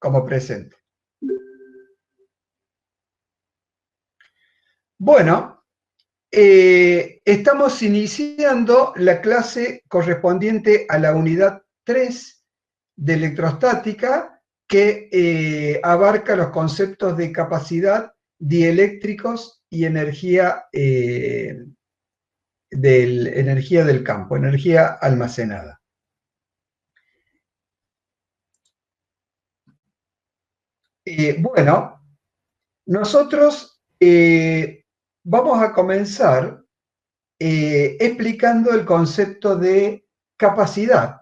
como presente. Bueno, estamos iniciando la clase correspondiente a la unidad 3 de electrostática que abarca los conceptos de capacidad, dieléctricos y energía del campo, energía almacenada. Bueno, nosotros vamos a comenzar explicando el concepto de capacidad.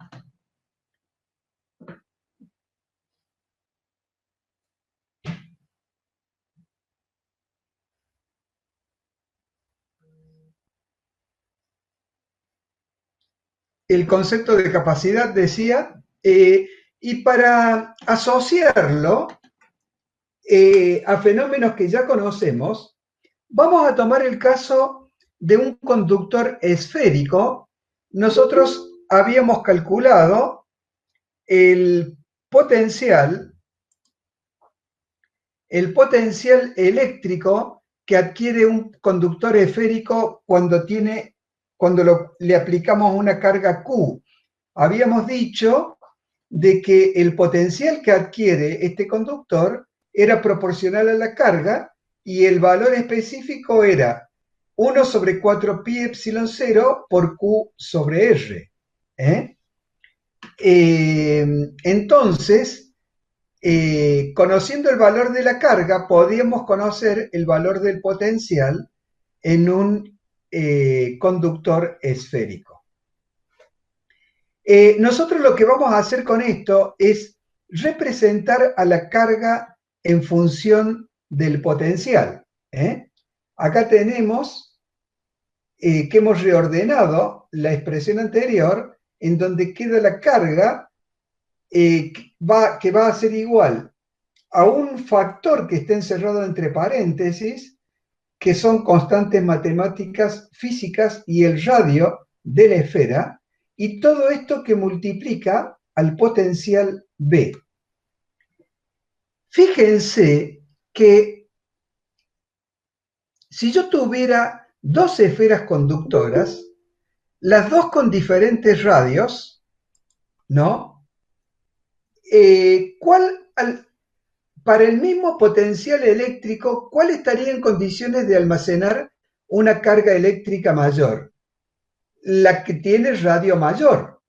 El concepto de capacidad, decía, y para asociarlo a fenómenos que ya conocemos, vamos a tomar el caso de un conductor esférico. Nosotros habíamos calculado el potencial eléctrico que adquiere un conductor esférico cuando le aplicamos una carga Q. Habíamos dicho de que el potencial que adquiere este conductor era proporcional a la carga y el valor específico era 1 sobre 4 pi epsilon 0 por Q sobre R. Entonces, conociendo el valor de la carga, podíamos conocer el valor del potencial en un conductor esférico. Nosotros lo que vamos a hacer con esto es representar a la carga en función del potencial. Acá tenemos que hemos reordenado la expresión anterior en donde queda la carga que va a ser igual a un factor que está encerrado entre paréntesis, que son constantes matemáticas físicas y el radio de la esfera, y todo esto que multiplica al potencial B. Fíjense que si yo tuviera dos esferas conductoras, las dos con diferentes radios, ¿no? Para el mismo potencial eléctrico, ¿cuál estaría en condiciones de almacenar una carga eléctrica mayor? La que tiene radio mayor.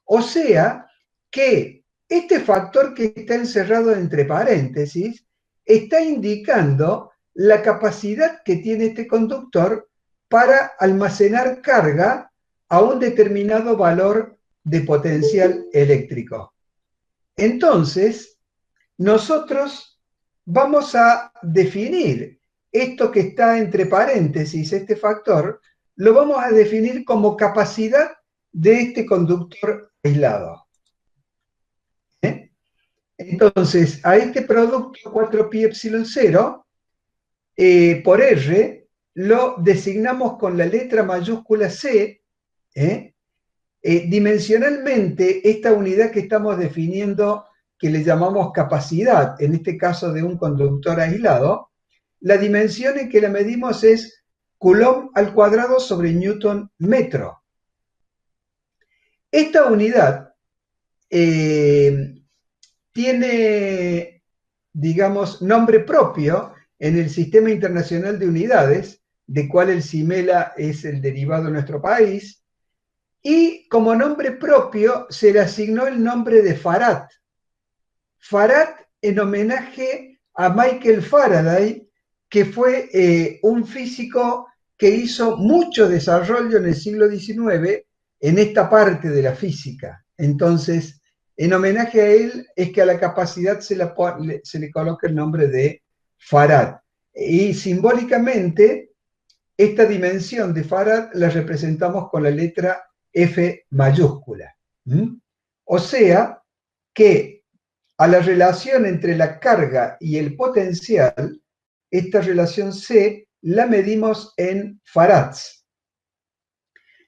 O sea que este factor que está encerrado entre paréntesis está indicando la capacidad que tiene este conductor para almacenar carga a un determinado valor de potencial eléctrico. Entonces, nosotros vamos a definir esto que está entre paréntesis, este factor, lo vamos a definir como capacidad de este conductor aislado. Entonces, a este producto 4pi epsilon 0 por R lo designamos con la letra mayúscula C. Dimensionalmente, esta unidad que estamos definiendo, que le llamamos capacidad, en este caso de un conductor aislado, la dimensión en que la medimos es Coulomb al cuadrado sobre Newton metro. Esta unidad tiene, digamos, nombre propio en el Sistema Internacional de Unidades, de cual el CIMELA es el derivado de nuestro país, y como nombre propio se le asignó el nombre de Farad. Farad en homenaje a Michael Faraday, que fue un físico que hizo mucho desarrollo en el siglo XIX en esta parte de la física. Entonces, en homenaje a él es que a la capacidad se le coloca el nombre de Farad. Y simbólicamente, esta dimensión de Farad la representamos con la letra F mayúscula. O sea que a la relación entre la carga y el potencial, esta relación C la medimos en farads.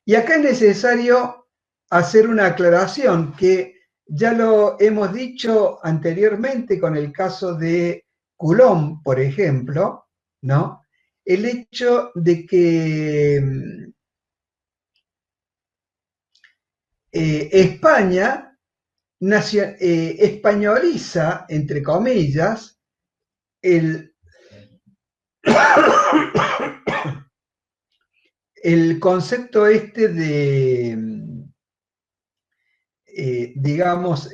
Y acá es necesario hacer una aclaración que ya lo hemos dicho anteriormente con el caso de Coulomb, por ejemplo, ¿no? El hecho de que España españoliza, entre comillas, el, el concepto este de, digamos,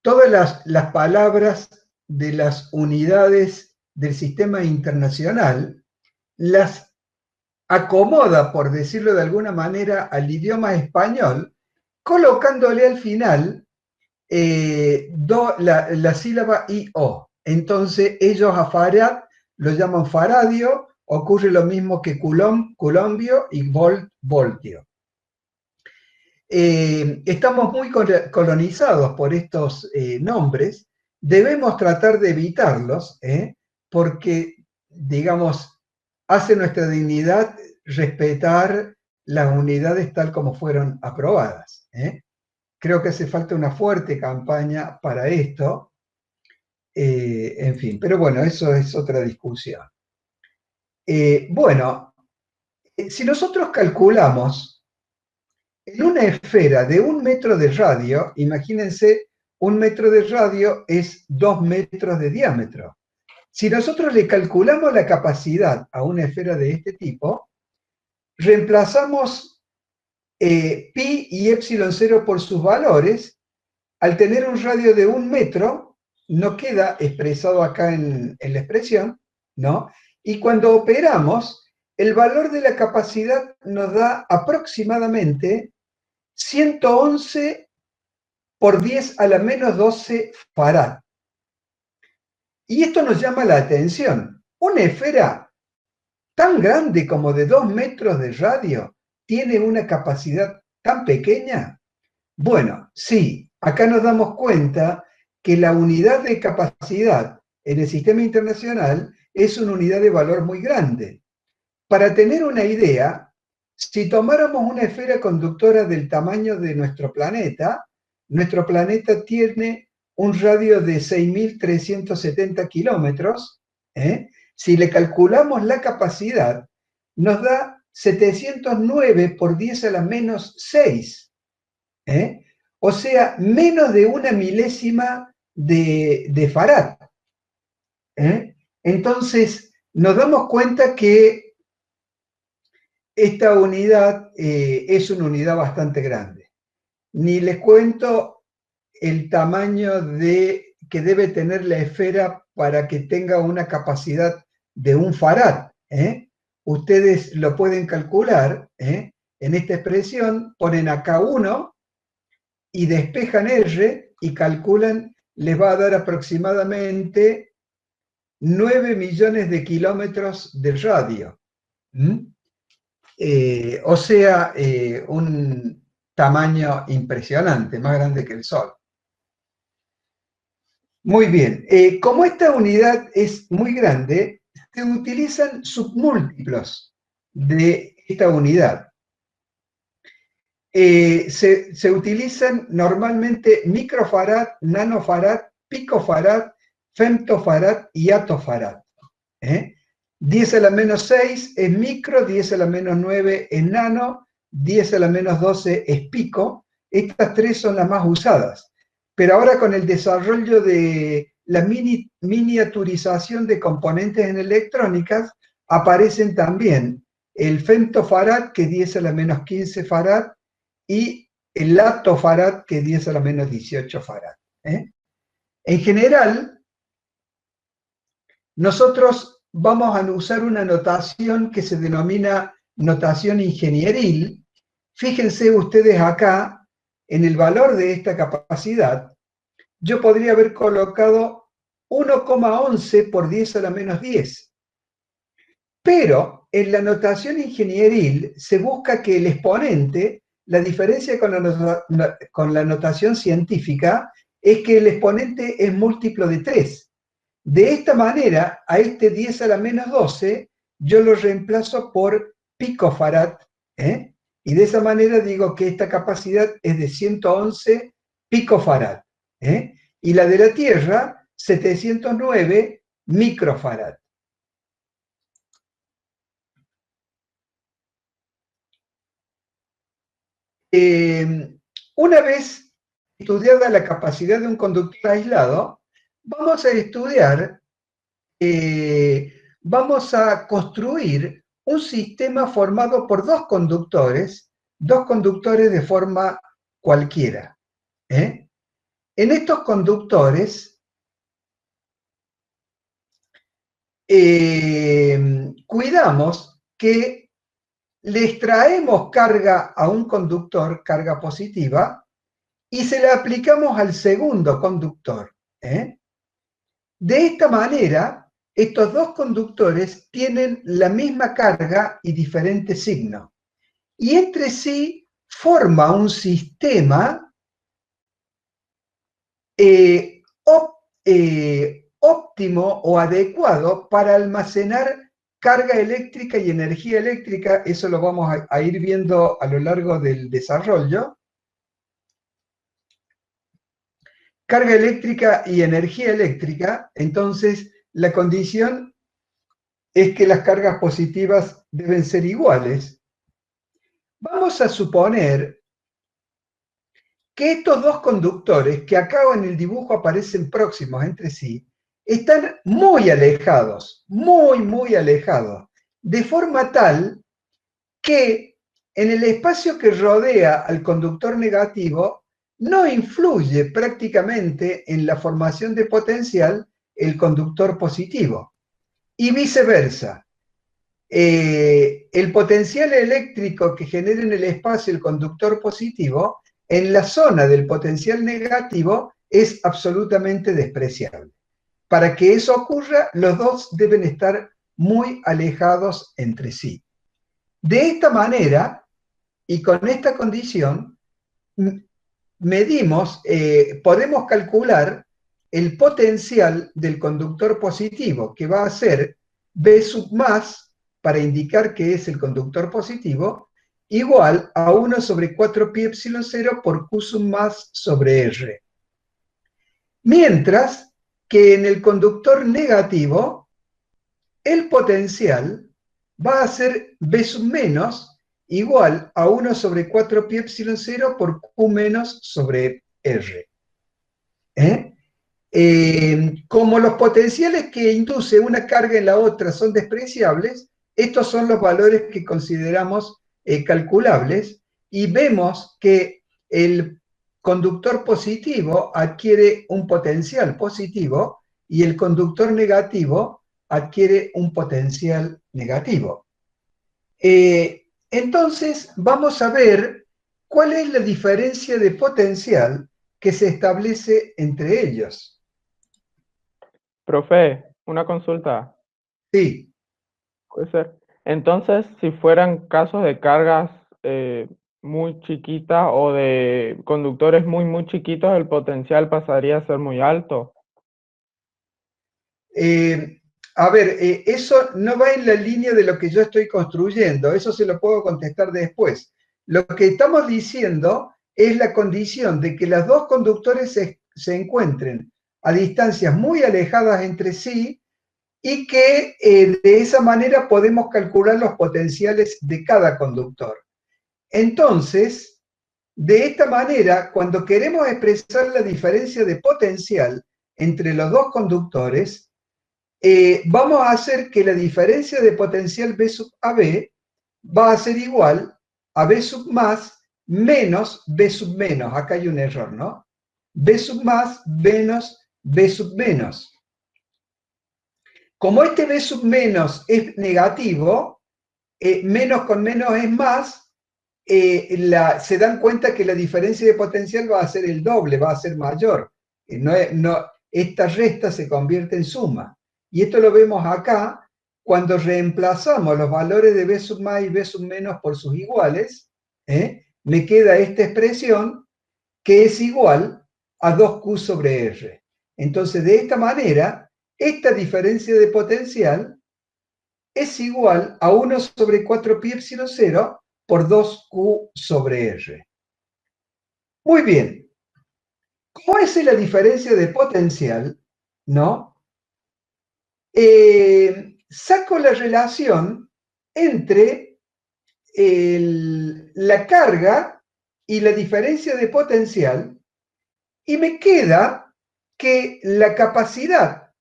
todas las palabras de las unidades del sistema internacional las acomoda, por decirlo de alguna manera, al idioma español, colocándole al final la sílaba IO. Entonces ellos a Farad lo llaman faradio, ocurre lo mismo que Coulomb, coulombio y volt, voltio. Estamos muy colonizados por estos nombres, debemos tratar de evitarlos, porque, digamos, hace nuestra dignidad respetar las unidades tal como fueron aprobadas. Creo que hace falta una fuerte campaña para esto, en fin, pero bueno, eso es otra discusión. Bueno, si nosotros calculamos en una esfera de 1 metro de radio, imagínense, 1 metro de radio es 2 metros de diámetro. Si nosotros le calculamos la capacidad a una esfera de este tipo, reemplazamos pi y epsilon 0 por sus valores. Al tener un radio de 1 metro, no queda expresado acá en la expresión, ¿no? Y cuando operamos, el valor de la capacidad nos da aproximadamente 111 por 10 a la menos 12 farad. Y esto nos llama la atención. Una esfera tan grande como de 2 metros de radio tiene una capacidad tan pequeña. Bueno, sí, acá nos damos cuenta que la unidad de capacidad en el sistema internacional es una unidad de valor muy grande. Para tener una idea, si tomáramos una esfera conductora del tamaño de nuestro planeta tiene un radio de 6.370 kilómetros. Si le calculamos la capacidad, nos da 709 por 10 a la menos 6. O sea, menos de 1 milésima de farad. Entonces, nos damos cuenta que esta unidad es una unidad bastante grande. Ni les cuento el tamaño que debe tener la esfera para que tenga una capacidad de 1 farad. Ustedes lo pueden calcular. En esta expresión ponen acá 1 y despejan R y calculan, les va a dar aproximadamente 9 millones de kilómetros de radio. O sea, un tamaño impresionante, más grande que el Sol. Muy bien, como esta unidad es muy grande, se utilizan submúltiplos de esta unidad. Se utilizan normalmente microfarad, nanofarad, picofarad, femtofarad y attofarad. 10 a la menos 6 es micro, 10 a la menos 9 es nano, 10 a la menos 12 es pico. Estas tres son las más usadas. Pero ahora con el desarrollo de la miniaturización de componentes en electrónicas, aparecen también el femtofarad, que es 10 a la menos 15 farad, y el attofarad, que es 10 a la menos 18 farad. En general, nosotros vamos a usar una notación que se denomina notación ingenieril. Fíjense ustedes acá, en el valor de esta capacidad, yo podría haber colocado 1,11 por 10 a la menos 10. Pero en la notación ingenieril se busca que el exponente, la diferencia con la notación científica, es que el exponente es múltiplo de 3. De esta manera, a este 10 a la menos 12, yo lo reemplazo por picofarad, Y de esa manera digo que esta capacidad es de 111 picofarad. Y la de la Tierra, 709 microfarad. Una vez estudiada la capacidad de un conductor aislado, vamos a estudiar, vamos a construir un sistema formado por dos conductores de forma cualquiera. En estos conductores, cuidamos que le extraemos carga a un conductor, carga positiva, y se la aplicamos al segundo conductor. De esta manera, estos dos conductores tienen la misma carga y diferente signo. Y entre sí forma un sistema óptimo o adecuado para almacenar carga eléctrica y energía eléctrica. Eso lo vamos a ir viendo a lo largo del desarrollo. Carga eléctrica y energía eléctrica, entonces la condición es que las cargas positivas deben ser iguales. Vamos a suponer que estos dos conductores, que acá en el dibujo aparecen próximos entre sí, están muy alejados, muy alejados, de forma tal que en el espacio que rodea al conductor negativo no influye prácticamente en la formación de potencial el conductor positivo. Y viceversa. El potencial eléctrico que genera en el espacio el conductor positivo, en la zona del potencial negativo, es absolutamente despreciable. Para que eso ocurra, los dos deben estar muy alejados entre sí. De esta manera, y con esta condición, medimos, podemos calcular el potencial del conductor positivo, que va a ser B sub más, para indicar que es el conductor positivo, igual a 1 sobre 4 pi epsilon 0 por Q sub más sobre R. Mientras que en el conductor negativo, el potencial va a ser B sub menos igual a 1 sobre 4 pi epsilon 0 por Q menos sobre R. Como los potenciales que induce una carga en la otra son despreciables, estos son los valores que consideramos calculables, y vemos que el conductor positivo adquiere un potencial positivo y el conductor negativo adquiere un potencial negativo. Entonces, vamos a ver cuál es la diferencia de potencial que se establece entre ellos. Profe, una consulta. Sí. Puede ser. Entonces, si fueran casos de cargas muy chiquitas o de conductores muy chiquitos, el potencial pasaría a ser muy alto. A ver, eso no va en la línea de lo que yo estoy construyendo, eso se lo puedo contestar después. Lo que estamos diciendo es la condición de que los dos conductores se encuentren a distancias muy alejadas entre sí, y que de esa manera podemos calcular los potenciales de cada conductor. Entonces, de esta manera, cuando queremos expresar la diferencia de potencial entre los dos conductores, vamos a hacer que la diferencia de potencial B sub AB va a ser igual a B sub más menos B sub menos. Acá hay un error, ¿no? B sub más menos B sub menos. Como este B sub menos es negativo, menos con menos es más, se dan cuenta que la diferencia de potencial va a ser el doble, va a ser mayor. Esta resta se convierte en suma. Y esto lo vemos acá cuando reemplazamos los valores de B sub más y B sub menos por sus iguales. Me queda esta expresión que es igual a 2Q sobre R. Entonces, de esta manera, esta diferencia de potencial es igual a 1 sobre 4 pi epsilon 0 por 2Q sobre R. Muy bien. Como esa es la diferencia de potencial, ¿no? Saco la relación entre la carga y la diferencia de potencial y me queda que la capacidad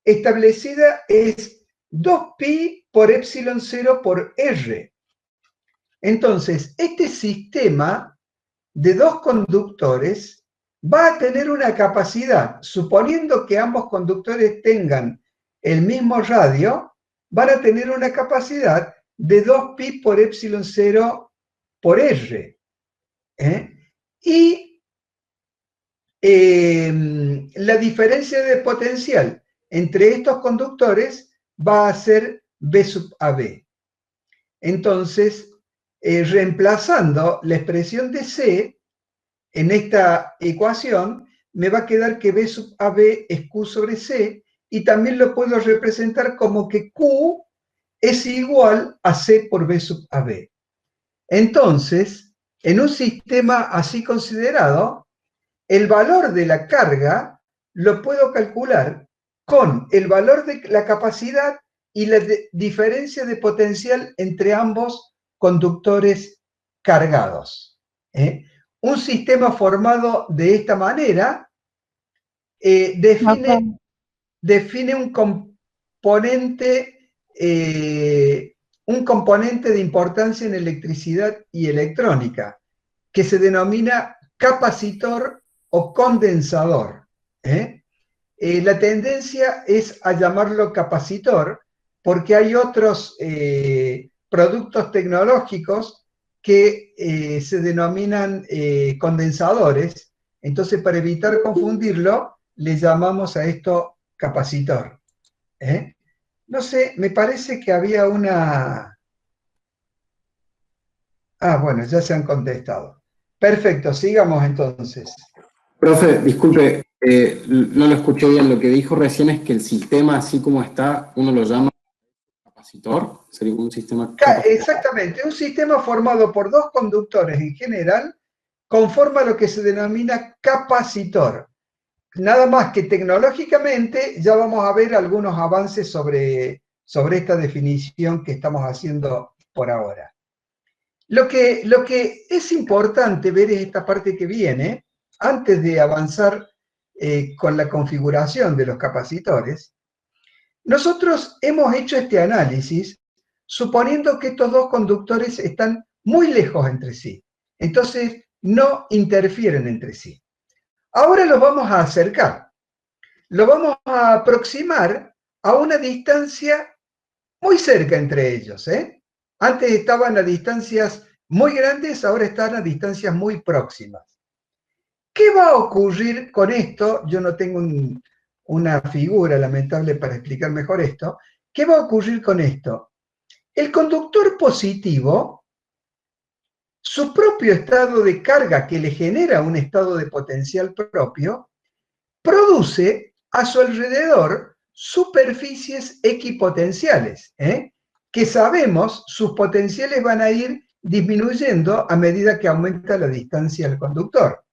establecida es 2pi por epsilon 0 por R. Entonces, este sistema de dos conductores va a tener una capacidad, suponiendo que ambos conductores tengan el mismo radio, van a tener una capacidad de 2pi por epsilon 0 por R. Y la diferencia de potencial entre estos conductores va a ser B sub AB. Entonces, reemplazando la expresión de C en esta ecuación, me va a quedar que B sub AB es Q sobre C, y también lo puedo representar como que Q es igual a C por B sub AB. Entonces, en un sistema así considerado, el valor de la carga lo puedo calcular con el valor de la capacidad y la diferencia de potencial entre ambos conductores cargados. Un sistema formado de esta manera define un componente de importancia en electricidad y electrónica, que se denomina capacitor o condensador. La tendencia es a llamarlo capacitor porque hay otros productos tecnológicos que se denominan condensadores. Entonces, para evitar confundirlo, le llamamos a esto capacitor. No sé, me parece que había una... Ah, bueno, ya se han contestado. Perfecto, sigamos entonces. Profe, disculpe, no lo escuché bien. Lo que dijo recién es que el sistema, así como está, uno lo llama capacitor. Sería un sistema capacitor. Exactamente, un sistema formado por dos conductores en general conforma lo que se denomina capacitor. Nada más que tecnológicamente ya vamos a ver algunos avances sobre esta definición que estamos haciendo por ahora. Lo que es importante ver es esta parte que viene, antes de avanzar con la configuración de los capacitores. Nosotros hemos hecho este análisis suponiendo que estos dos conductores están muy lejos entre sí. Entonces, no interfieren entre sí. Ahora los vamos a acercar. Lo vamos a aproximar a una distancia muy cerca entre ellos. Antes estaban a distancias muy grandes, ahora están a distancias muy próximas. ¿Qué va a ocurrir con esto? Yo no tengo una figura lamentable para explicar mejor esto. ¿Qué va a ocurrir con esto? El conductor positivo, su propio estado de carga que le genera un estado de potencial propio, produce a su alrededor superficies equipotenciales, que sabemos sus potenciales van a ir disminuyendo a medida que aumenta la distancia al conductor.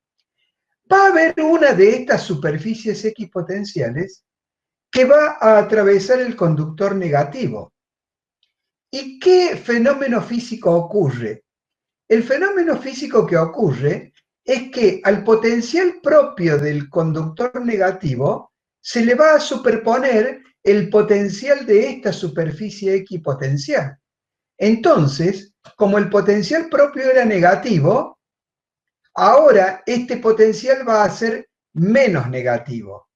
Va a haber una de estas superficies equipotenciales que va a atravesar el conductor negativo. ¿Y qué fenómeno físico ocurre? El fenómeno físico que ocurre es que al potencial propio del conductor negativo se le va a superponer el potencial de esta superficie equipotencial. Entonces, como el potencial propio era negativo, ahora este potencial va a ser menos negativo.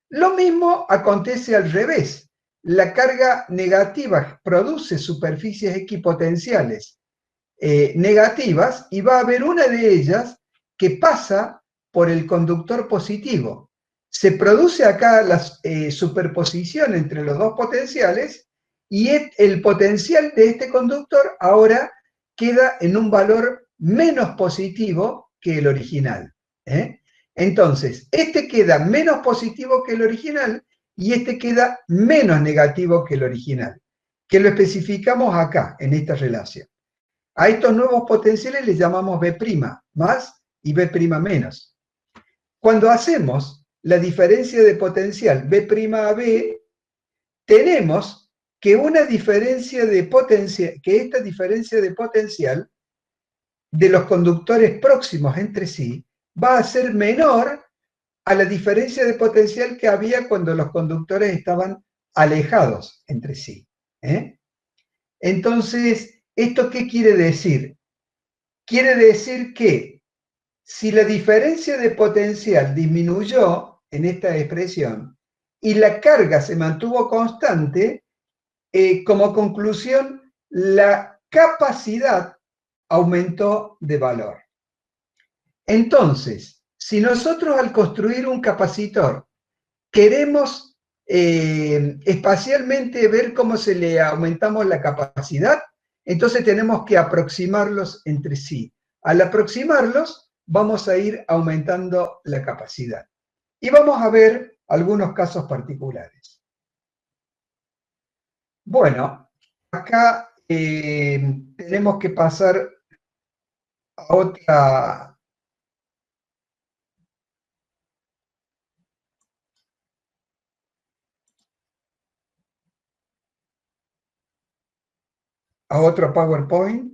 Lo mismo acontece al revés. La carga negativa produce superficies equipotenciales negativas y va a haber una de ellas que pasa por el conductor positivo. Se produce acá la superposición entre los dos potenciales y el potencial de este conductor ahora queda en un valor menos positivo que el original. Entonces, este queda menos positivo que el original y este queda menos negativo que el original, que lo especificamos acá, en esta relación. A estos nuevos potenciales les llamamos B' más y B' menos. Cuando hacemos la diferencia de potencial B' a B, tenemos que una diferencia de potencial, que esta diferencia de potencial de los conductores próximos entre sí va a ser menor a la diferencia de potencial que había cuando los conductores estaban alejados entre sí. Entonces, ¿esto qué quiere decir? Quiere decir que si la diferencia de potencial disminuyó en esta expresión y la carga se mantuvo constante, como conclusión, la capacidad aumentó de valor. Entonces, si nosotros al construir un capacitor queremos espacialmente ver cómo se le aumentamos la capacidad, entonces tenemos que aproximarlos entre sí. Al aproximarlos, vamos a ir aumentando la capacidad. Y vamos a ver algunos casos particulares. Bueno, acá tenemos que pasar a otro PowerPoint.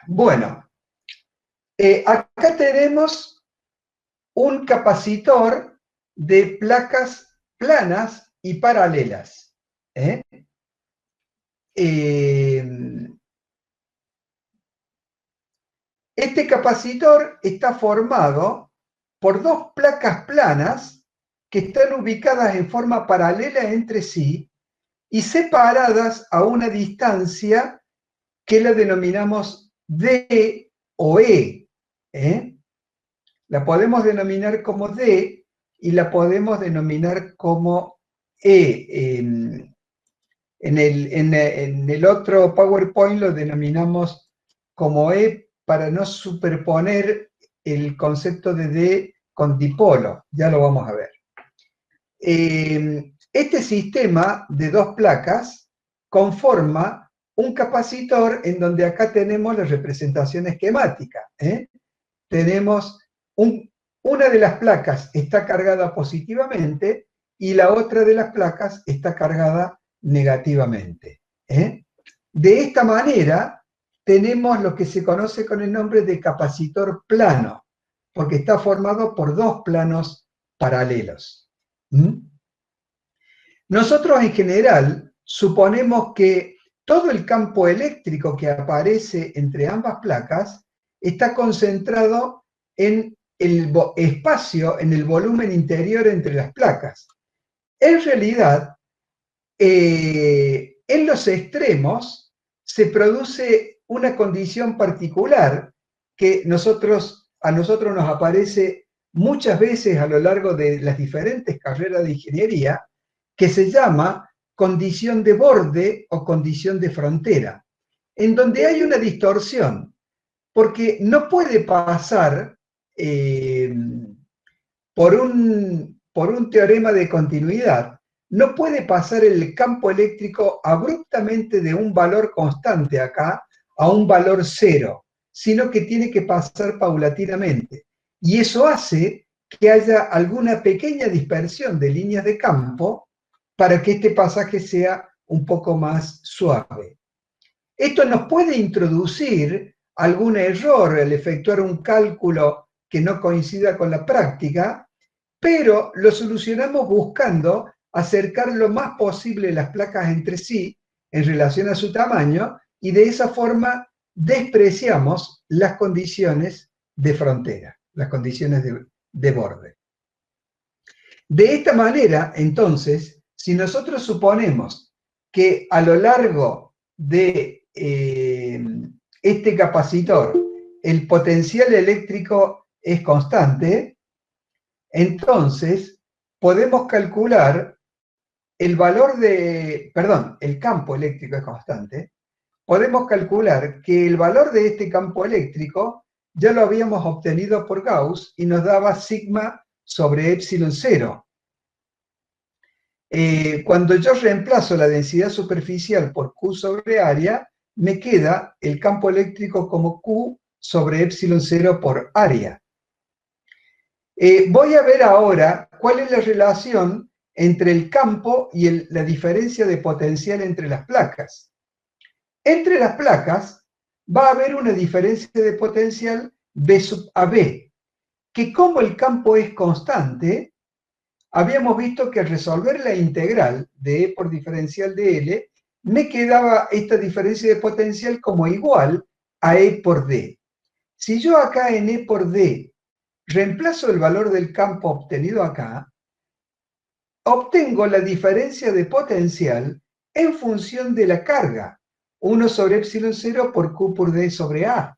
Bueno, acá tenemos un capacitor de placas planas y paralelas. Este capacitor está formado por dos placas planas que están ubicadas en forma paralela entre sí y separadas a una distancia que la denominamos D o E. La podemos denominar como D y la podemos denominar como E. En el otro PowerPoint lo denominamos como E para no superponer el concepto de D con dipolo. Ya lo vamos a ver. Este sistema de dos placas conforma un capacitor en donde acá tenemos la representación esquemática. Tenemos una de las placas está cargada positivamente y la otra de las placas está cargada negativamente. De esta manera tenemos lo que se conoce con el nombre de capacitor plano, porque está formado por dos planos paralelos. Nosotros en general suponemos que todo el campo eléctrico que aparece entre ambas placas está concentrado en el espacio, en el volumen interior entre las placas. En realidad, en los extremos se produce una condición particular que a nosotros nos aparece muchas veces a lo largo de las diferentes carreras de ingeniería, que se llama condición de borde o condición de frontera, en donde hay una distorsión, porque no puede pasar por un teorema de continuidad, no puede pasar el campo eléctrico abruptamente de un valor constante acá a un valor cero, sino que tiene que pasar paulatinamente. Y eso hace que haya alguna pequeña dispersión de líneas de campo para que este pasaje sea un poco más suave. Esto nos puede introducir algún error al efectuar un cálculo que no coincida con la práctica, pero lo solucionamos buscando acercar lo más posible las placas entre sí en relación a su tamaño y de esa forma despreciamos las condiciones de frontera, las condiciones de borde. De esta manera, entonces, si nosotros suponemos que a lo largo de este capacitor el potencial eléctrico es constante, entonces podemos calcular el valor el campo eléctrico es constante, podemos calcular que el valor de este campo eléctrico ya lo habíamos obtenido por Gauss y nos daba sigma sobre epsilon 0. Cuando yo reemplazo la densidad superficial por Q sobre área, me queda el campo eléctrico como Q sobre epsilon 0 por área. Voy a ver ahora cuál es la relación entre el campo y la diferencia de potencial entre las placas. Entre las placas va a haber una diferencia de potencial B sub AB, que como el campo es constante, habíamos visto que al resolver la integral de E por diferencial de L, me quedaba esta diferencia de potencial como igual a E por D. Si yo acá en E por D reemplazo el valor del campo obtenido acá, obtengo la diferencia de potencial en función de la carga, 1 sobre epsilon 0 por Q por D sobre A.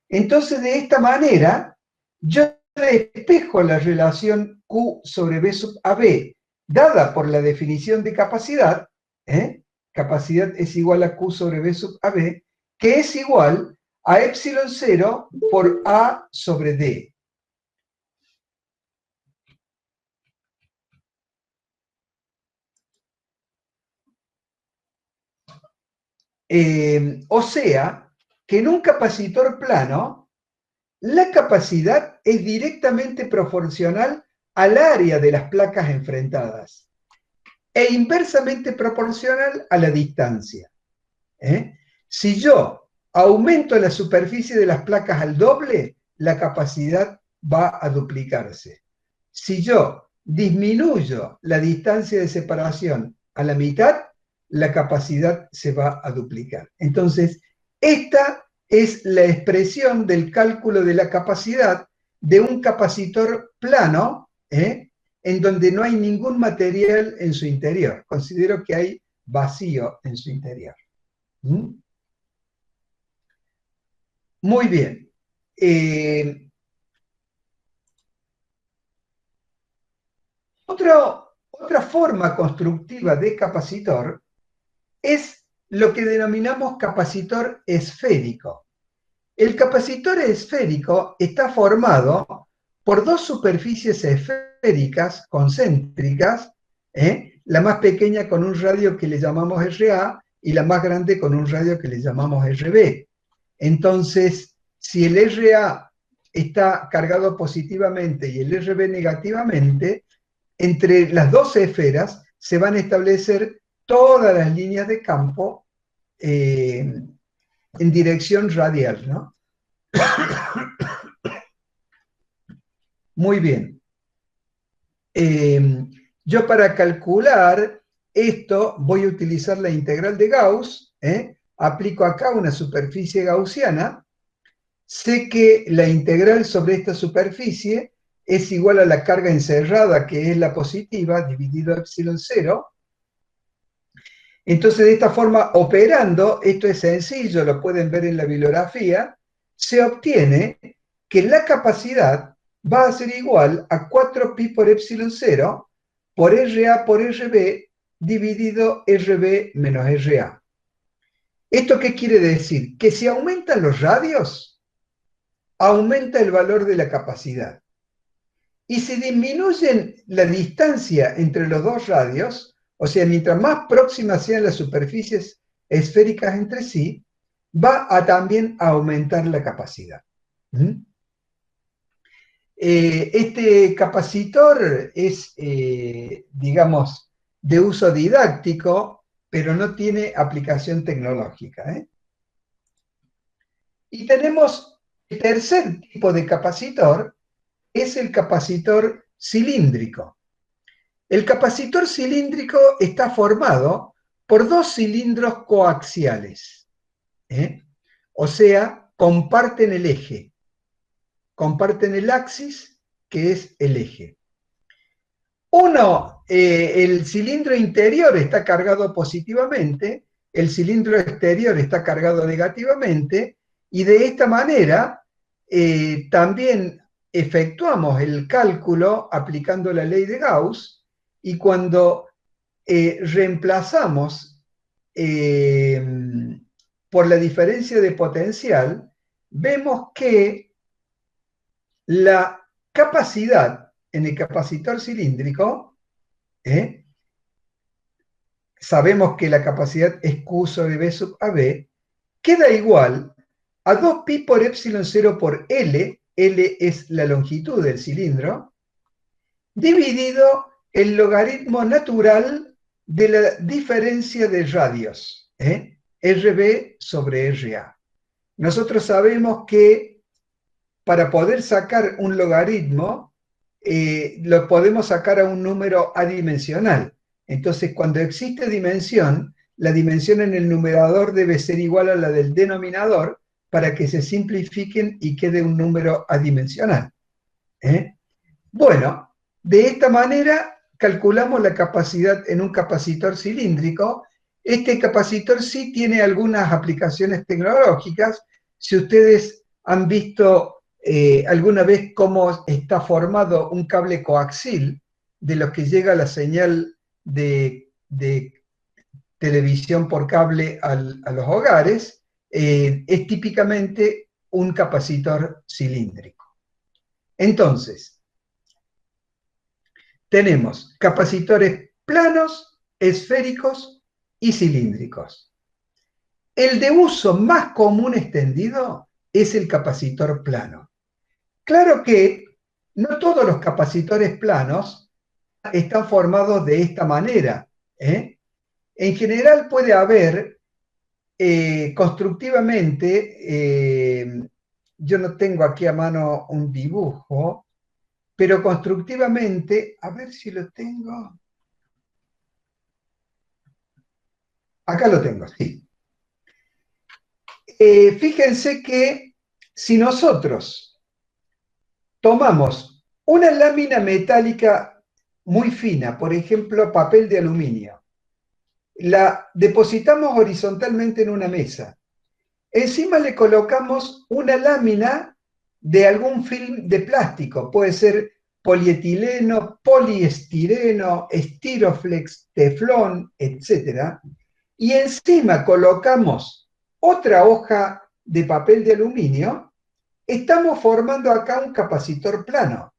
Entonces, de esta manera, yo despejo la relación Q sobre B sub AB, dada por la definición de capacidad, capacidad es igual a Q sobre B sub AB, que es igual a epsilon 0 por A sobre D. O sea, que en un capacitor plano, la capacidad es directamente proporcional al área de las placas enfrentadas e inversamente proporcional a la distancia. Si yo aumento la superficie de las placas al doble, la capacidad va a duplicarse. Si yo disminuyo la distancia de separación a la mitad, la capacidad se va a duplicar. Entonces, esta es la expresión del cálculo de la capacidad de un capacitor plano, en donde no hay ningún material en su interior. Considero que hay vacío en su interior. Muy bien. Otra forma constructiva de capacitor es lo que denominamos capacitor esférico. El capacitor esférico está formado por dos superficies esféricas concéntricas, la más pequeña con un radio que le llamamos RA y la más grande con un radio que le llamamos RB. Entonces, si el RA está cargado positivamente y el RB negativamente, entre las dos esferas se van a establecer todas las líneas de campo en dirección radial, ¿no? Muy bien. Yo para calcular esto voy a utilizar la integral de Gauss, aplico acá una superficie gaussiana, sé que la integral sobre esta superficie es igual a la carga encerrada, que es la positiva, dividido epsilon 0. Entonces, de esta forma, operando, esto es sencillo, lo pueden ver en la bibliografía, se obtiene que la capacidad va a ser igual a 4pi por epsilon 0 por RA por RB dividido RB menos RA. ¿Esto qué quiere decir? Que si aumentan los radios, aumenta el valor de la capacidad. Y si disminuyen la distancia entre los dos radios, o sea, mientras más próximas sean las superficies esféricas entre sí, va a también aumentar la capacidad. Este capacitor es, digamos, de uso didáctico, pero no tiene aplicación tecnológica. Y tenemos el tercer tipo de capacitor, es el capacitor cilíndrico. El capacitor cilíndrico está formado por dos cilindros coaxiales. O sea, comparten el eje. Comparten el axis, que es el eje. El cilindro interior está cargado positivamente, el cilindro exterior está cargado negativamente, y de esta manera también efectuamos el cálculo aplicando la ley de Gauss, y cuando reemplazamos por la diferencia de potencial, vemos que la capacidad en el capacitor cilíndrico, sabemos que la capacidad es Q sobre V sub AB, queda igual a 2pi por epsilon 0 por L, L es la longitud del cilindro, dividido el logaritmo natural de la diferencia de radios, RB sobre RA. Nosotros sabemos que para poder sacar un logaritmo, lo podemos sacar a un número adimensional. Entonces, cuando existe dimensión, la dimensión en el numerador debe ser igual a la del denominador para que se simplifiquen y quede un número adimensional. Bueno, de esta manera calculamos la capacidad en un capacitor cilíndrico. Este capacitor sí tiene algunas aplicaciones tecnológicas. Si ustedes han visto alguna vez cómo está formado un cable coaxil de los que llega la señal de televisión por cable a los hogares, es típicamente un capacitor cilíndrico. Entonces, tenemos capacitores planos, esféricos y cilíndricos. El de uso más común extendido es el capacitor plano. Claro que no todos los capacitores planos están formados de esta manera. En general puede haber constructivamente, yo no tengo aquí a mano un dibujo, pero constructivamente, a ver si lo tengo. Acá lo tengo, sí. Fíjense que si nosotros tomamos una lámina metálica muy fina, por ejemplo, papel de aluminio, la depositamos horizontalmente en una mesa, encima le colocamos una lámina de algún film de plástico, puede ser polietileno, poliestireno, estiroflex, teflón, etc. Y encima colocamos otra hoja de papel de aluminio, estamos formando acá un capacitor plano.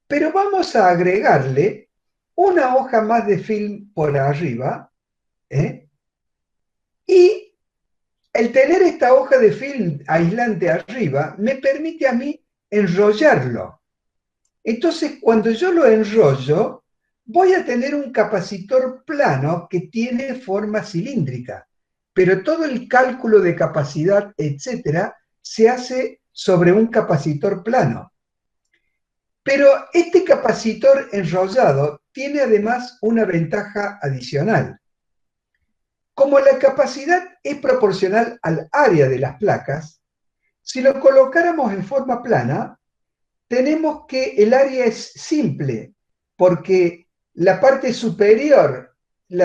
Pero vamos a agregarle una hoja más de film por arriba, y el tener esta hoja de film aislante arriba me permite a mí enrollarlo. Entonces, cuando yo lo enrollo, voy a tener un capacitor plano que tiene forma cilíndrica, pero todo el cálculo de capacidad, etcétera, se hace sobre un capacitor plano. Pero este capacitor enrollado tiene además una ventaja adicional. Como la capacidad es proporcional al área de las placas, si lo colocáramos en forma plana, tenemos que el área es simple, porque la parte superior de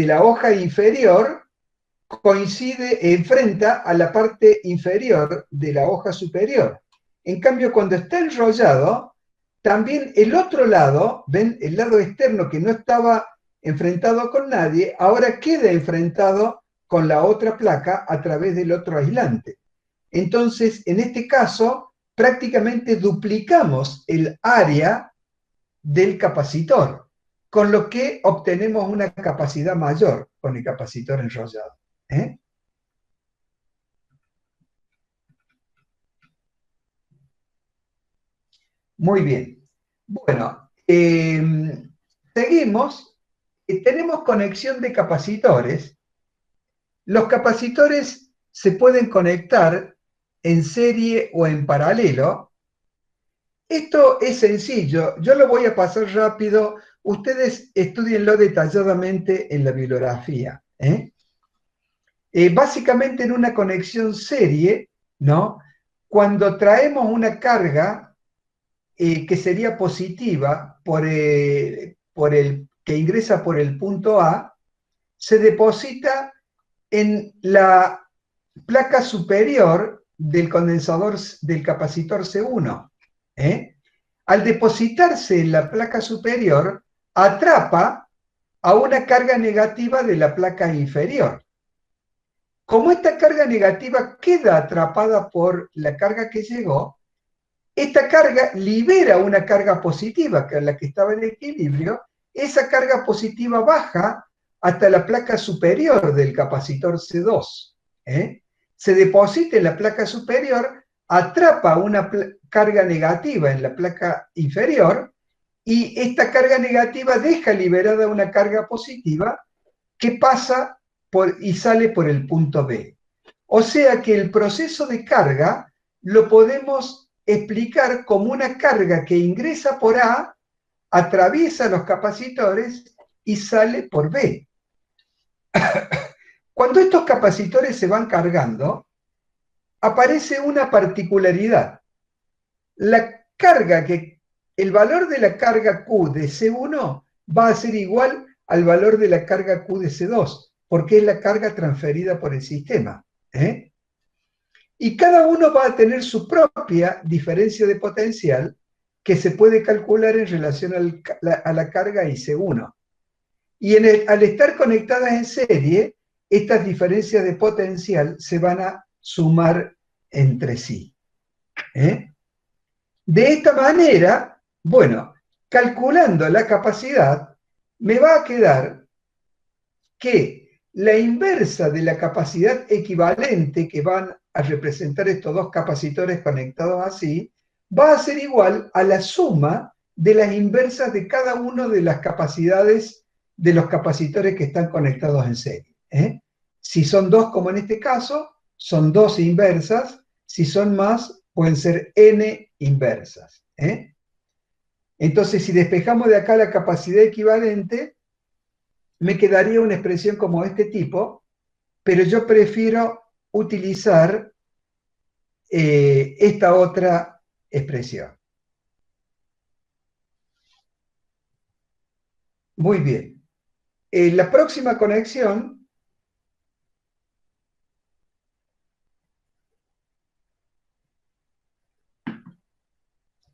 la hoja inferior enfrenta a la parte inferior de la hoja superior. En cambio, cuando está enrollado, también el otro lado, ven, el lado externo que no estaba enfrentado con nadie, ahora queda enfrentado con la otra placa a través del otro aislante. Entonces, en este caso, prácticamente duplicamos el área del capacitor, con lo que obtenemos una capacidad mayor con el capacitor enrollado. Muy bien. Bueno, seguimos. Tenemos conexión de capacitores. Los capacitores se pueden conectar en serie o en paralelo. Esto es sencillo. Yo lo voy a pasar rápido. Ustedes estudienlo detalladamente en la bibliografía. Básicamente en una conexión serie, ¿no? Cuando traemos una carga que sería positiva que ingresa por el punto A, se deposita en la placa superior del condensador del capacitor C1. al depositarse en la placa superior, atrapa a una carga negativa de la placa inferior. Como esta carga negativa queda atrapada por la carga que llegó, esta carga libera una carga positiva, que es la que estaba en equilibrio. Esa carga positiva baja hasta la placa superior del capacitor C2. Se deposita en la placa superior, atrapa una carga negativa en la placa inferior, y esta carga negativa deja liberada una carga positiva que pasa y sale por el punto B. O sea que el proceso de carga lo podemos explicar como una carga que ingresa por A, atraviesa los capacitores y sale por B. Cuando estos capacitores se van cargando, aparece una particularidad. El valor de la carga Q de C1 va a ser igual al valor de la carga Q de C2, porque es la carga transferida por el sistema. Y cada uno va a tener su propia diferencia de potencial que se puede calcular en relación a la carga IC1. Y al estar conectadas en serie, estas diferencias de potencial se van a sumar entre sí. De esta manera, bueno, calculando la capacidad, me va a quedar que la inversa de la capacidad equivalente que van a representar estos dos capacitores conectados así, va a ser igual a la suma de las inversas de cada una de las capacidades de los capacitores que están conectados en serie. Si son dos, como en este caso, son dos inversas. Si son más, pueden ser n inversas. Entonces, si despejamos de acá la capacidad equivalente, me quedaría una expresión como este tipo, pero yo prefiero utilizar esta otra expresión. Muy bien. La próxima conexión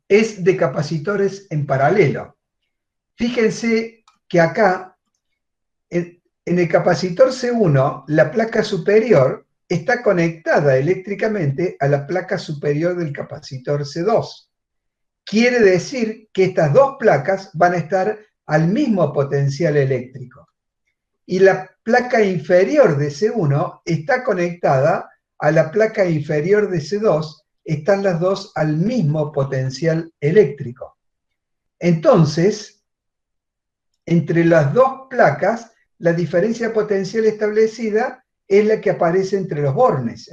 es de capacitores en paralelo. Fíjense que acá, en el capacitor C1, la placa superior está conectada eléctricamente a la placa superior del capacitor C2. Quiere decir que estas dos placas van a estar al mismo potencial eléctrico. Y la placa inferior de C1 está conectada a la placa inferior de C2, están las dos al mismo potencial eléctrico. Entonces, entre las dos placas, la diferencia potencial establecida es la que aparece entre los bornes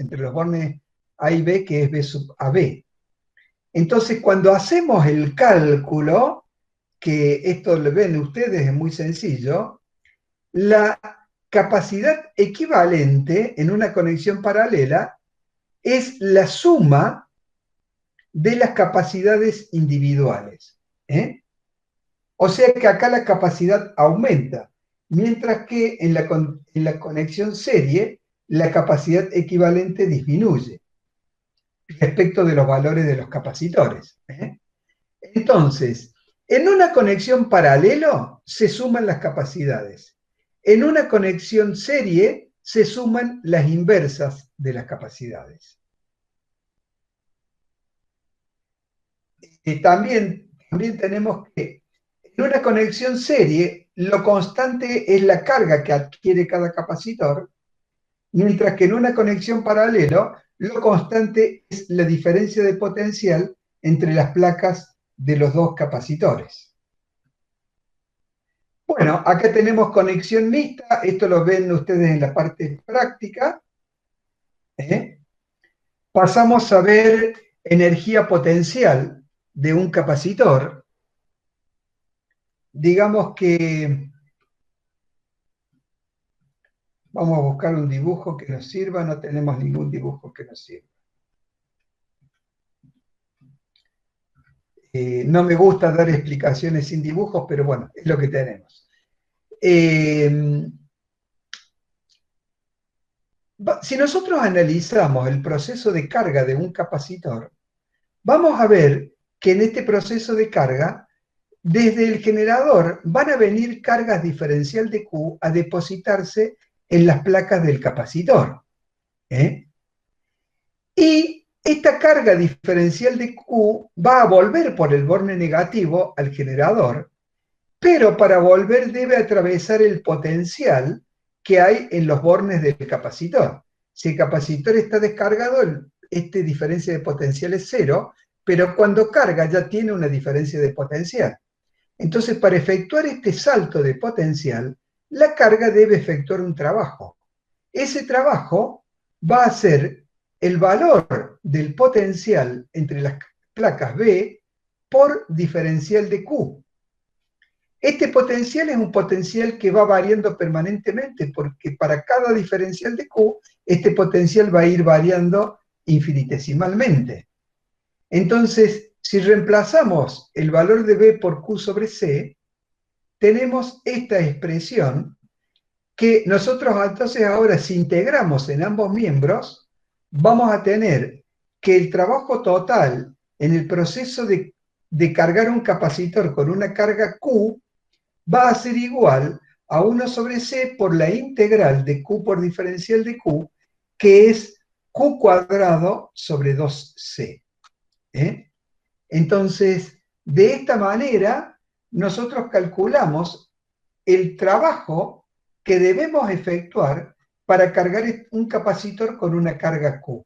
A y B, que es B sub AB. Entonces, cuando hacemos el cálculo, que esto lo ven ustedes, es muy sencillo, la capacidad equivalente en una conexión paralela es la suma de las capacidades individuales. O sea que acá la capacidad aumenta, mientras que en la conexión serie la capacidad equivalente disminuye respecto de los valores de los capacitores. Entonces, en una conexión paralelo se suman las capacidades. En una conexión serie se suman las inversas de las capacidades. También tenemos que en una conexión serie lo constante es la carga que adquiere cada capacitor, mientras que en una conexión paralelo lo constante es la diferencia de potencial entre las placas de los dos capacitores. Bueno, acá tenemos conexión mixta, esto lo ven ustedes en la parte práctica. Pasamos a ver energía potencial de un capacitor. Digamos que vamos a buscar un dibujo que nos sirva, no tenemos ningún dibujo que nos sirva. No me gusta dar explicaciones sin dibujos, pero bueno, es lo que tenemos. Si nosotros analizamos el proceso de carga de un capacitor, vamos a ver que en este proceso de carga, desde el generador van a venir cargas diferencial de Q a depositarse en las placas del capacitor. Y esta carga diferencial de Q va a volver por el borne negativo al generador, pero para volver debe atravesar el potencial que hay en los bornes del capacitor. Si el capacitor está descargado, esta diferencia de potencial es cero, pero cuando carga ya tiene una diferencia de potencial. Entonces, para efectuar este salto de potencial, la carga debe efectuar un trabajo. Ese trabajo va a ser el valor del potencial entre las placas B por diferencial de Q. Este potencial es un potencial que va variando permanentemente, porque para cada diferencial de Q, este potencial va a ir variando infinitesimalmente. Entonces, si reemplazamos el valor de B por Q sobre C, tenemos esta expresión que nosotros entonces ahora, si integramos en ambos miembros, vamos a tener que el trabajo total en el proceso de cargar un capacitor con una carga Q va a ser igual a 1 sobre C por la integral de Q por diferencial de Q, que es Q cuadrado sobre 2C. Entonces, de esta manera, nosotros calculamos el trabajo que debemos efectuar para cargar un capacitor con una carga Q.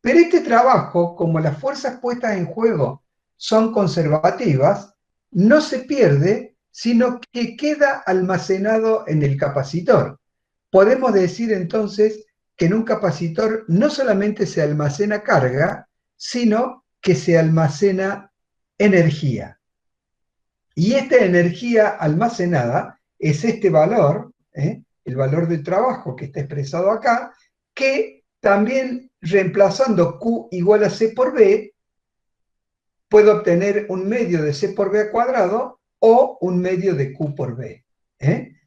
Pero este trabajo, como las fuerzas puestas en juego son conservativas, no se pierde, sino que queda almacenado en el capacitor. Podemos decir entonces que en un capacitor no solamente se almacena carga, sino que se almacena energía. Y esta energía almacenada es este valor, el valor del trabajo que está expresado acá, que también reemplazando Q igual a C por B, puedo obtener un medio de C por B al cuadrado o un medio de Q por B.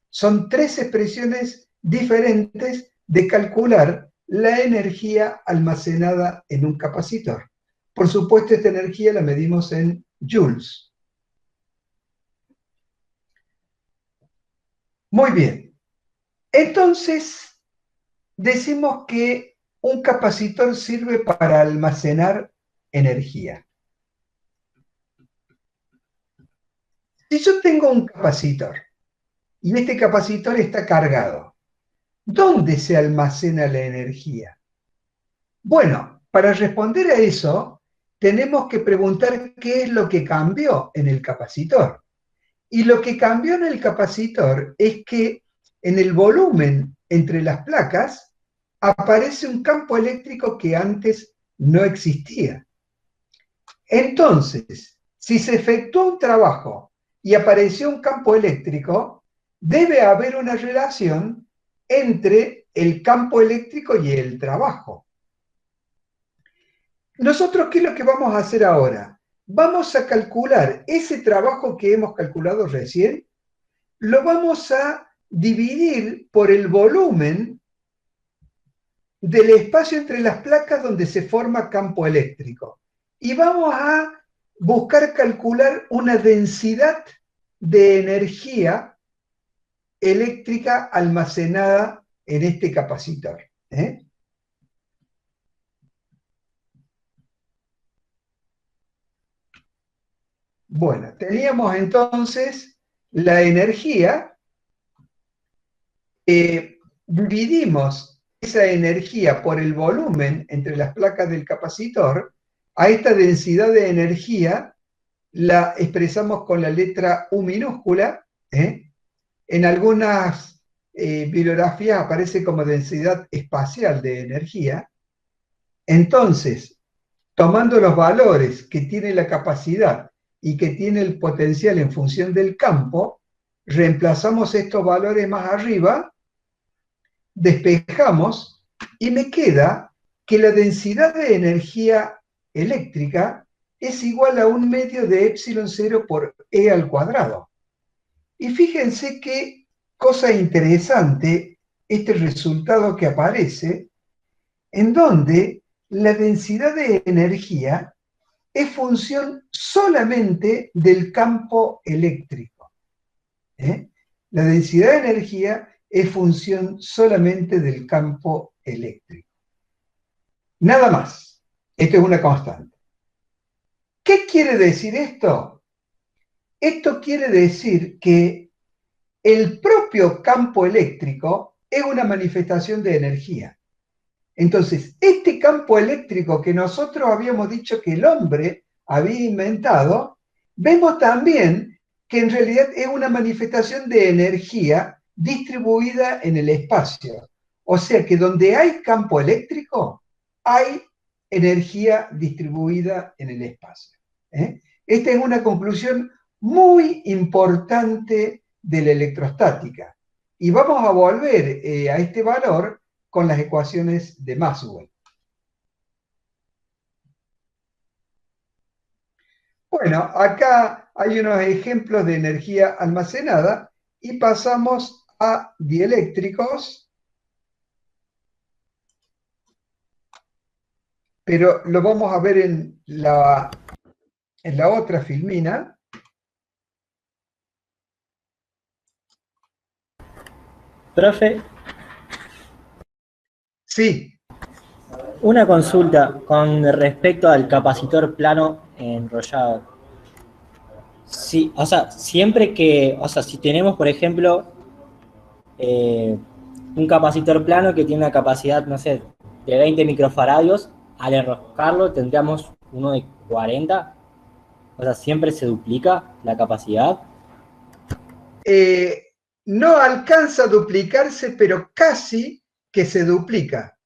Son tres expresiones diferentes de calcular la energía almacenada en un capacitor. Por supuesto, esta energía la medimos en joules. Muy bien. Entonces, decimos que un capacitor sirve para almacenar energía. Si yo tengo un capacitor y este capacitor está cargado, ¿dónde se almacena la energía? Bueno, para responder a eso, tenemos que preguntar qué es lo que cambió en el capacitor. Y lo que cambió en el capacitor es que en el volumen entre las placas aparece un campo eléctrico que antes no existía. Entonces, si se efectuó un trabajo y apareció un campo eléctrico, debe haber una relación entre el campo eléctrico y el trabajo. Nosotros, ¿qué es lo que vamos a hacer ahora? Vamos a calcular ese trabajo que hemos calculado recién, lo vamos a dividir por el volumen del espacio entre las placas donde se forma campo eléctrico. Y vamos a buscar calcular una densidad de energía eléctrica almacenada en este capacitor. Bueno, teníamos entonces la energía, dividimos esa energía por el volumen entre las placas del capacitor. A esta densidad de energía la expresamos con la letra U minúscula. En algunas bibliografías aparece como densidad espacial de energía. Entonces, tomando los valores que tiene la capacidad y que tiene el potencial en función del campo, reemplazamos estos valores más arriba, despejamos y me queda que la densidad de energía eléctrica es igual a 1 medio de epsilon 0 por E al cuadrado. Y fíjense qué cosa interesante este resultado que aparece, en donde la densidad de energía es función solamente del campo eléctrico. La densidad de energía es función solamente del campo eléctrico. Nada más. Esto es una constante. ¿Qué quiere decir esto? Esto quiere decir que el propio campo eléctrico es una manifestación de energía. Entonces, este campo eléctrico que nosotros habíamos dicho que el hombre había inventado, vemos también que en realidad es una manifestación de energía distribuida en el espacio. O sea que donde hay campo eléctrico, hay energía distribuida en el espacio. Esta es una conclusión muy importante de la electrostática. Y vamos a volver a este valor con las ecuaciones de Maxwell. Bueno, acá hay unos ejemplos de energía almacenada y pasamos a dieléctricos, pero lo vamos a ver en la otra filmina. Profe, Sí. una consulta con respecto al capacitor plano enrollado. Sí, o sea, siempre que, o sea, si tenemos, por ejemplo, un capacitor plano que tiene una capacidad, no sé, de 20 microfaradios, al enroscarlo tendríamos uno de 40, o sea, siempre se duplica la capacidad. No alcanza a duplicarse, pero casi que se duplica.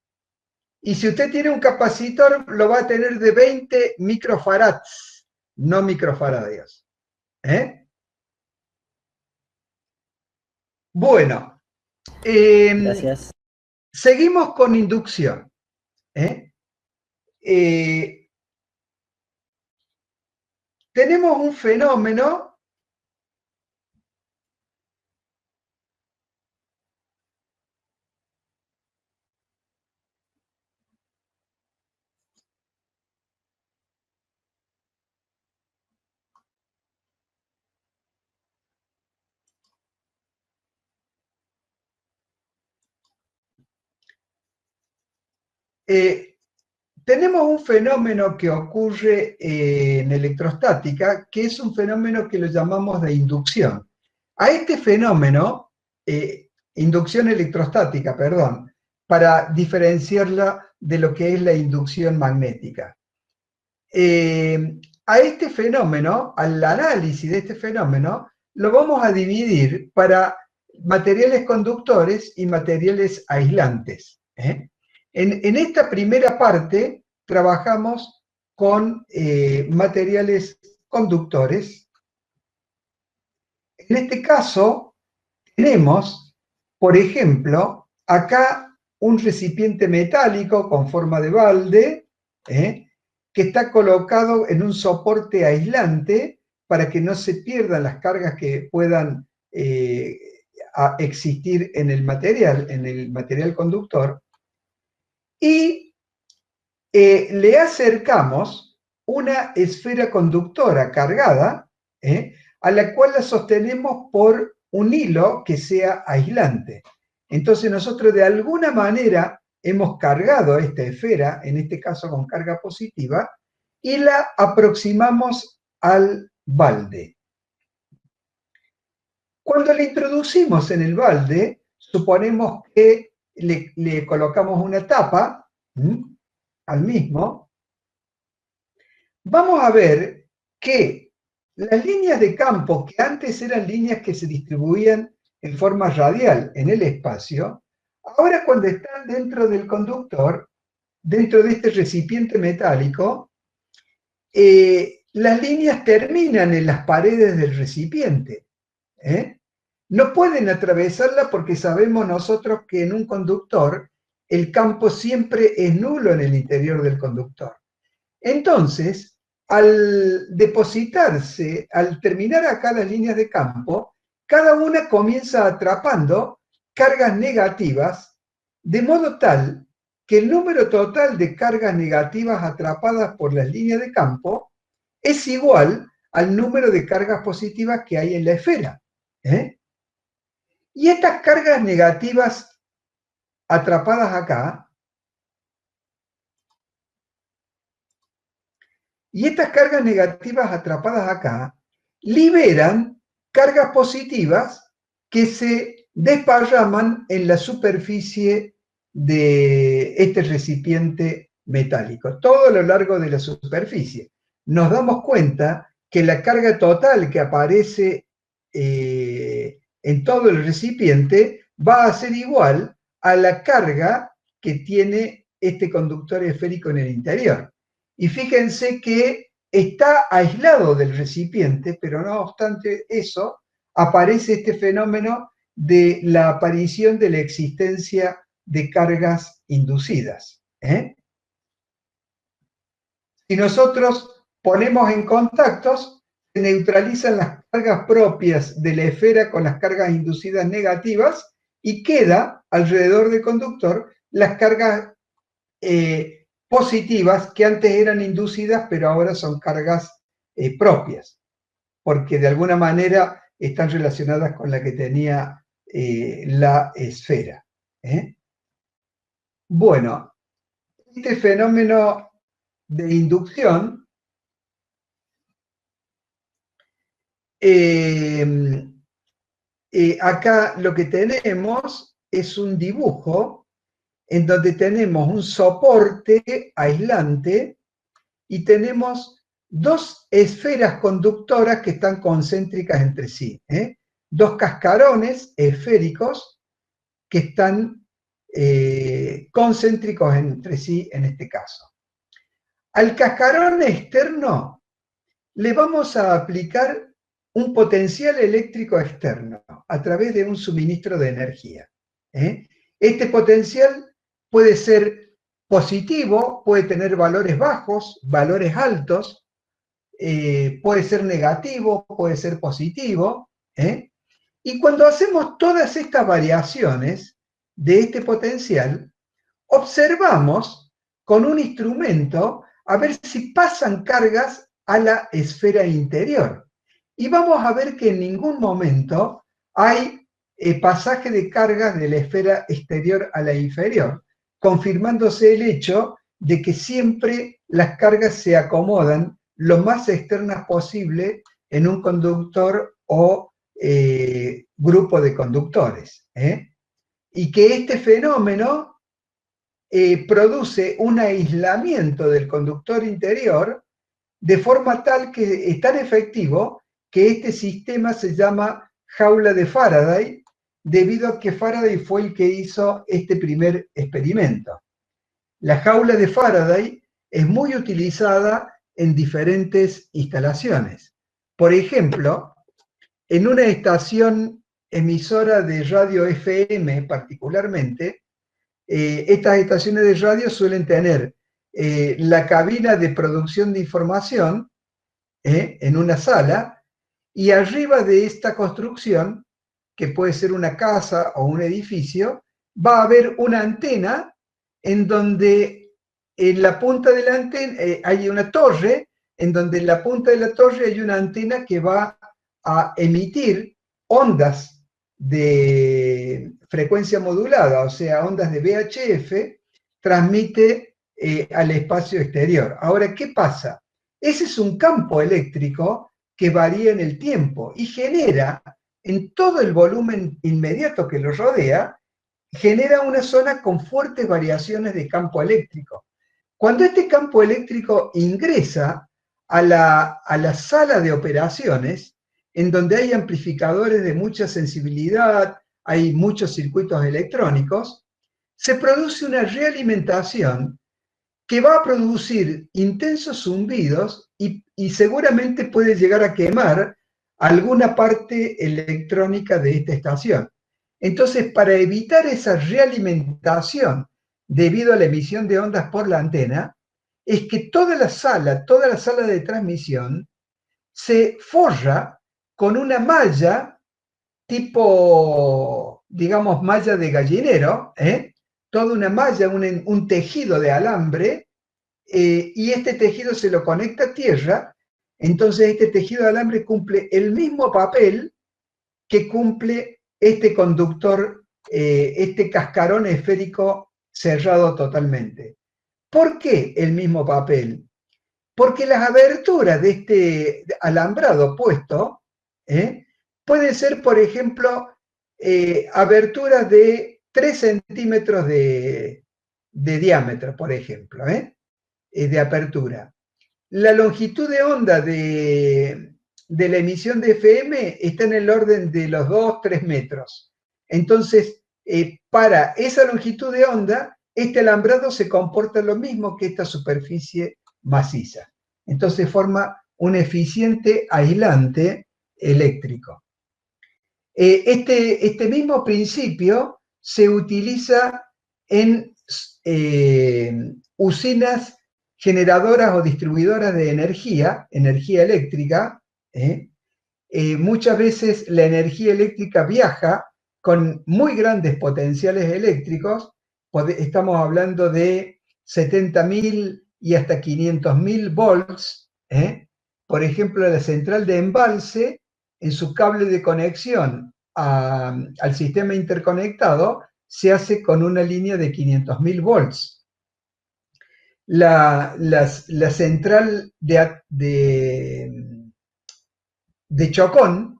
Y si usted tiene un capacitor, lo va a tener de 20 microfarads, no microfaradios. Bueno, Gracias. seguimos con inducción. Tenemos un fenómeno tenemos un fenómeno que ocurre en electrostática, que es un fenómeno que lo llamamos de inducción. A este fenómeno, inducción electrostática, perdón, para diferenciarla de lo que es la inducción magnética. A este fenómeno, al análisis de este fenómeno, lo vamos a dividir para materiales conductores y materiales aislantes. En esta primera parte trabajamos con materiales conductores. En este caso tenemos, por ejemplo, acá un recipiente metálico con forma de balde, que está colocado en un soporte aislante para que no se pierdan las cargas que puedan existir en el material conductor. Y le acercamos una esfera conductora cargada, a la cual la sostenemos por un hilo que sea aislante. Entonces nosotros de alguna manera hemos cargado esta esfera, en este caso con carga positiva, y la aproximamos al balde. Cuando la introducimos en el balde, suponemos que le colocamos una tapa al mismo, vamos a ver que las líneas de campo, que antes eran líneas que se distribuían en forma radial en el espacio, ahora cuando están dentro del conductor, dentro de este recipiente metálico, las líneas terminan en las paredes del recipiente. No pueden atravesarla porque sabemos nosotros que en un conductor el campo siempre es nulo en el interior del conductor. Entonces, al depositarse, al terminar acá las líneas de campo, cada una comienza atrapando cargas negativas, de modo tal que el número total de cargas negativas atrapadas por las líneas de campo es igual al número de cargas positivas que hay en la esfera. Y estas cargas negativas atrapadas acá, liberan cargas positivas que se desparraman en la superficie de este recipiente metálico, todo a lo largo de la superficie. Nos damos cuenta que la carga total que aparece en todo el recipiente va a ser igual a la carga que tiene este conductor esférico en el interior. Y fíjense que está aislado del recipiente, pero no obstante eso, aparece este fenómeno de la aparición de la existencia de cargas inducidas. Si nosotros ponemos en contactos, se neutralizan las cargas propias de la esfera con las cargas inducidas negativas y queda alrededor del conductor las cargas positivas que antes eran inducidas, pero ahora son cargas propias, porque de alguna manera están relacionadas con la que tenía la esfera. Bueno, este fenómeno de inducción acá lo que tenemos es un dibujo en donde tenemos un soporte aislante y tenemos dos esferas conductoras que están concéntricas entre sí, dos cascarones esféricos que están concéntricos entre sí en este caso. Al cascarón externo le vamos a aplicar un potencial eléctrico externo a través de un suministro de energía. Este potencial puede ser positivo, puede tener valores bajos, valores altos, puede ser negativo, puede ser positivo. Y cuando hacemos todas estas variaciones de este potencial, observamos con un instrumento a ver si pasan cargas a la esfera interior. Y vamos a ver que en ningún momento hay pasaje de cargas de la esfera exterior a la inferior, confirmándose el hecho de que siempre las cargas se acomodan lo más externas posible en un conductor o grupo de conductores. Y que este fenómeno produce un aislamiento del conductor interior de forma tal que es tan efectivo que este sistema se llama jaula de Faraday, debido a que Faraday fue el que hizo este primer experimento. La jaula de Faraday es muy utilizada en diferentes instalaciones. Por ejemplo, en una estación emisora de radio FM particularmente, estas estaciones de radio suelen tener la cabina de producción de información en una sala, y arriba de esta construcción, que puede ser una casa o un edificio, va a haber una antena en donde en la punta de la antena hay una torre, en donde en la punta de la torre hay una antena que va a emitir ondas de frecuencia modulada, o sea, ondas de VHF, transmite al espacio exterior. Ahora, ¿qué pasa? Ese es un campo eléctrico que varía en el tiempo y genera en todo el volumen inmediato que lo rodea, genera una zona con fuertes variaciones de campo eléctrico. Cuando este campo eléctrico ingresa a la sala de operaciones, en donde hay amplificadores de mucha sensibilidad, hay muchos circuitos electrónicos, se produce una realimentación que va a producir intensos zumbidos y seguramente puede llegar a quemar alguna parte electrónica de esta estación. Entonces, para evitar esa realimentación debido a la emisión de ondas por la antena, es que toda la sala de transmisión se forra con una malla tipo, digamos, malla de gallinero, toda una malla, un tejido de alambre, y este tejido se lo conecta a tierra, Entonces este tejido de alambre cumple el mismo papel que cumple este conductor, este cascarón esférico cerrado totalmente. ¿Por qué el mismo papel? Porque las aberturas de este alambrado puesto pueden ser, por ejemplo, aberturas de 3 centímetros de diámetro, por ejemplo, de apertura. La longitud de onda de la emisión de FM está en el orden de los 2-3 metros. Entonces, para esa longitud de onda, este alambrado se comporta lo mismo que esta superficie maciza. Entonces forma un eficiente aislante eléctrico. Este mismo principio se utiliza en usinas generadoras o distribuidoras de energía eléctrica. Muchas veces la energía eléctrica viaja con muy grandes potenciales eléctricos. Estamos hablando de 70.000 y hasta 500.000 volts. Por ejemplo, la central de embalse, en su cable de conexión al sistema interconectado, se hace con una línea de 500.000 volts. La central de Chocón,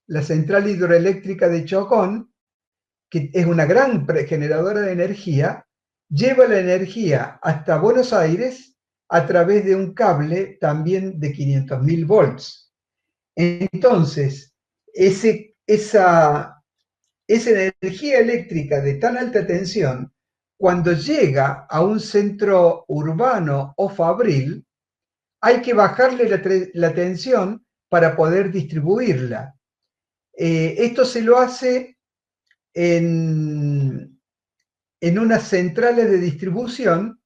la central hidroeléctrica de Chocón, que es una gran generadora de energía, lleva la energía hasta Buenos Aires a través de un cable también de 500.000 volts. Entonces, esa energía eléctrica de tan alta tensión, cuando llega a un centro urbano o fabril, hay que bajarle la tensión para poder distribuirla. Esto se lo hace en unas centrales de distribución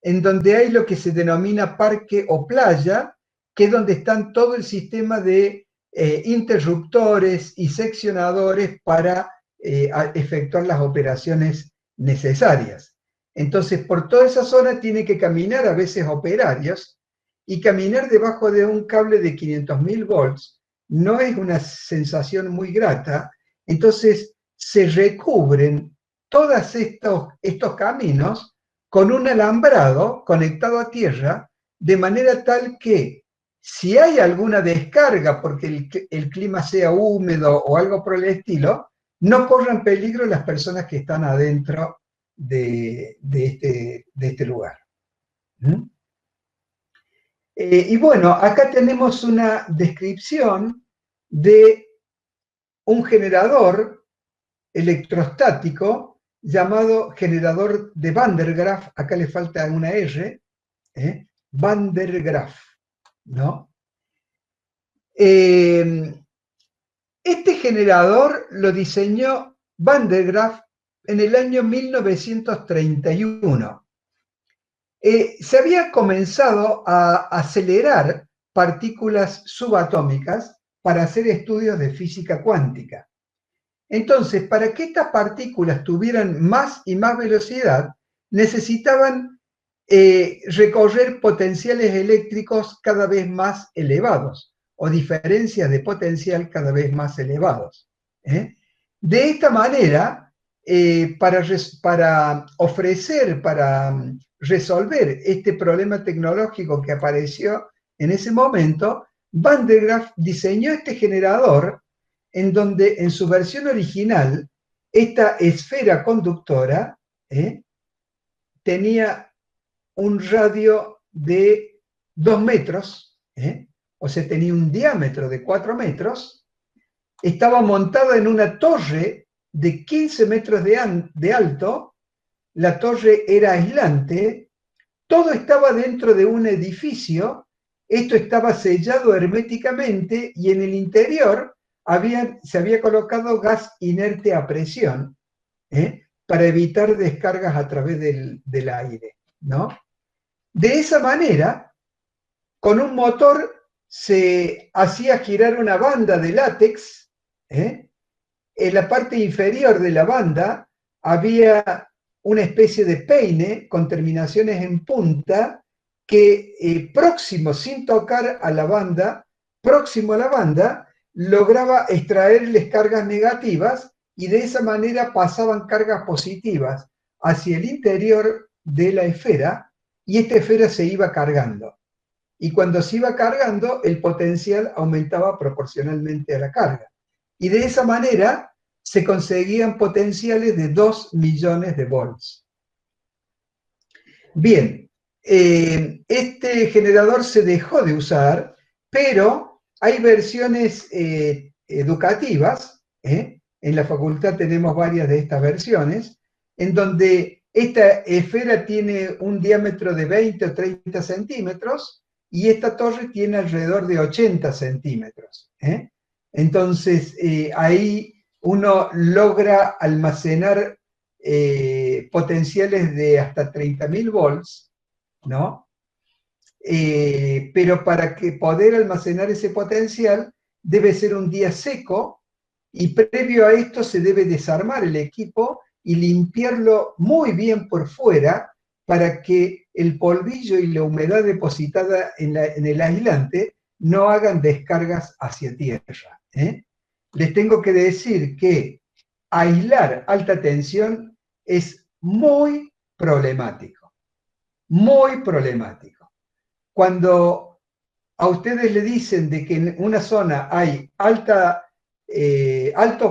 en donde hay lo que se denomina parque o playa, que es donde están todo el sistema de interruptores y seccionadores para efectuar las operaciones necesarias. Entonces, por toda esa zona tiene que caminar a veces operarios, y caminar debajo de un cable de 500.000 volts no es una sensación muy grata. Entonces se recubren todos estos caminos con un alambrado conectado a tierra, de manera tal que si hay alguna descarga porque el clima sea húmedo o algo por el estilo, no corran peligro las personas que están adentro de este lugar. Y bueno, acá tenemos una descripción de un generador electrostático llamado generador de Van der Graaf. Acá le falta una R, Van der Graaf, ¿no? Este generador lo diseñó Van der Graaf en el año 1931. Se había comenzado a acelerar partículas subatómicas para hacer estudios de física cuántica. Entonces, para que estas partículas tuvieran más y más velocidad, necesitaban recorrer potenciales eléctricos cada vez más elevados, o diferencias de potencial cada vez más elevados. De esta manera, para resolver este problema tecnológico que apareció en ese momento, Van der Graaf diseñó este generador en donde en su versión original esta esfera conductora tenía un radio de 2 metros, o sea, tenía un diámetro de 4 metros, estaba montada en una torre de 15 metros de alto. La torre era aislante, todo estaba dentro de un edificio, esto estaba sellado herméticamente y en el interior se había colocado gas inerte a presión para evitar descargas a través del aire, ¿no? De esa manera, con un motor se hacía girar una banda de látex. En la parte inferior de la banda había una especie de peine con terminaciones en punta que próximo, sin tocar a la banda, próximo a la banda, lograba extraerles cargas negativas y de esa manera pasaban cargas positivas hacia el interior de la esfera y esta esfera se iba cargando. Y cuando se iba cargando, el potencial aumentaba proporcionalmente a la carga. Y de esa manera se conseguían potenciales de 2 millones de volts. Bien, este generador se dejó de usar, pero hay versiones educativas, en la facultad tenemos varias de estas versiones, en donde esta esfera tiene un diámetro de 20 o 30 centímetros y esta torre tiene alrededor de 80 centímetros. Entonces, ahí uno logra almacenar potenciales de hasta 30.000 volts, ¿no? Pero para que poder almacenar ese potencial debe ser un día seco y previo a esto se debe desarmar el equipo y limpiarlo muy bien por fuera para que el polvillo y la humedad depositada en el aislante no hagan descargas hacia tierra. Les tengo que decir que aislar alta tensión es muy problemático, muy problemático. Cuando a ustedes le dicen de que en una zona hay altos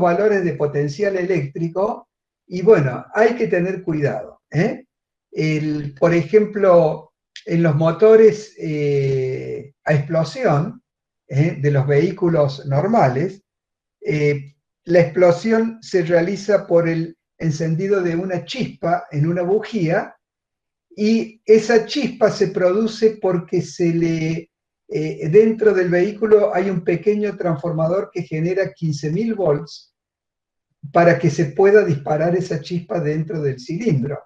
valores de potencial eléctrico, y bueno, hay que tener cuidado. Por ejemplo, en los motores a explosión de los vehículos normales, la explosión se realiza por el encendido de una chispa en una bujía y esa chispa se produce porque dentro del vehículo hay un pequeño transformador que genera 15.000 volts para que se pueda disparar esa chispa dentro del cilindro.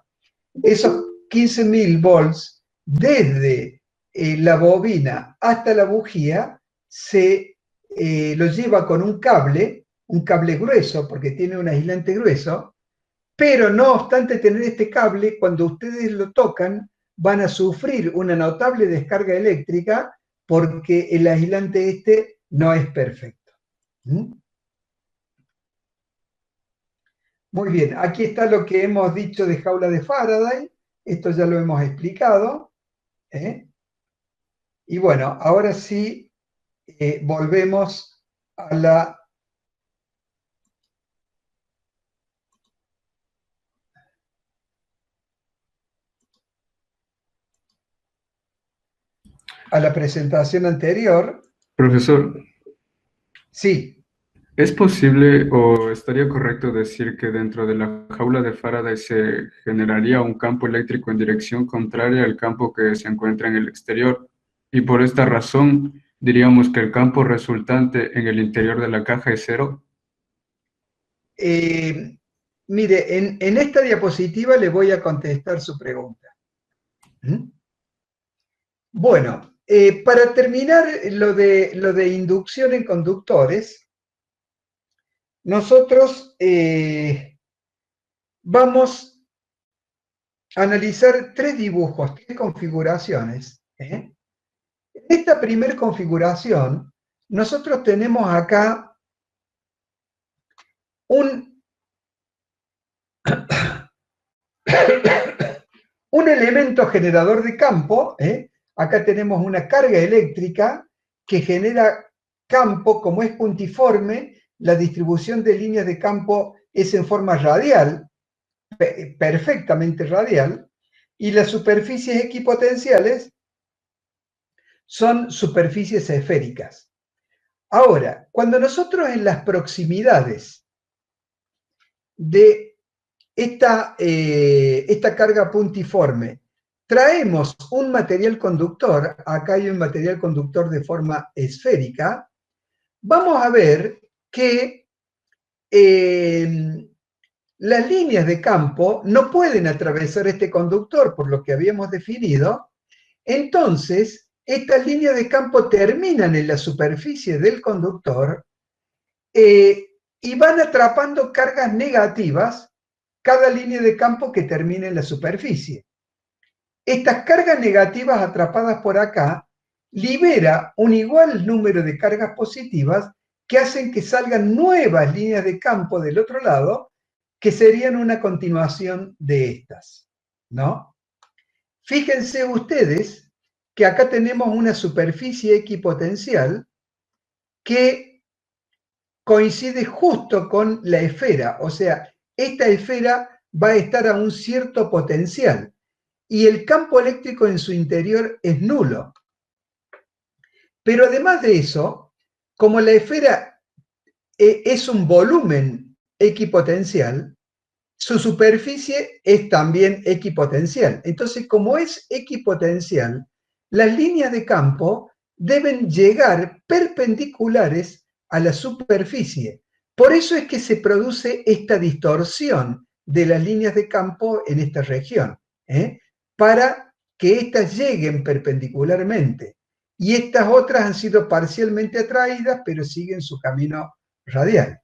Esos 15.000 volts desde la bobina hasta la bujía se lo lleva con un cable grueso, porque tiene un aislante grueso, pero no obstante tener este cable, cuando ustedes lo tocan, van a sufrir una notable descarga eléctrica porque el aislante no es perfecto. Muy bien, aquí está lo que hemos dicho de jaula de Faraday, esto ya lo hemos explicado. Y bueno, ahora sí volvemos a la presentación anterior. Profesor, sí. ¿Es posible o estaría correcto decir que dentro de la jaula de Faraday se generaría un campo eléctrico en dirección contraria al campo que se encuentra en el exterior? Y por esta razón, diríamos que el campo resultante en el interior de la caja es cero. Mire, en esta diapositiva le voy a contestar su pregunta. Bueno, para terminar lo de inducción en conductores, nosotros vamos a analizar 3 dibujos, 3 configuraciones. En esta primera configuración, nosotros tenemos acá un elemento generador de campo. Acá tenemos una carga eléctrica que genera campo. Como es puntiforme, la distribución de líneas de campo es en forma radial, perfectamente radial, y las superficies equipotenciales son superficies esféricas. Ahora, cuando nosotros en las proximidades de esta carga puntiforme traemos un material conductor, acá hay un material conductor de forma esférica, vamos a ver que las líneas de campo no pueden atravesar este conductor, por lo que habíamos definido. Entonces, estas líneas de campo terminan en la superficie del conductor y van atrapando cargas negativas cada línea de campo que termine en la superficie. estas cargas negativas atrapadas por acá libera un igual número de cargas positivas que hacen que salgan nuevas líneas de campo del otro lado, que serían una continuación de estas, ¿no? Fíjense ustedes que acá tenemos una superficie equipotencial que coincide justo con la esfera, o sea, esta esfera va a estar a un cierto potencial y el campo eléctrico en su interior es nulo. Pero además de eso, como la esfera es un volumen equipotencial, su superficie es también equipotencial. Entonces, como es equipotencial, las líneas de campo deben llegar perpendiculares a la superficie. Por eso es que se produce esta distorsión de las líneas de campo en esta región, para que éstas lleguen perpendicularmente. Y estas otras han sido parcialmente atraídas, pero siguen su camino radial.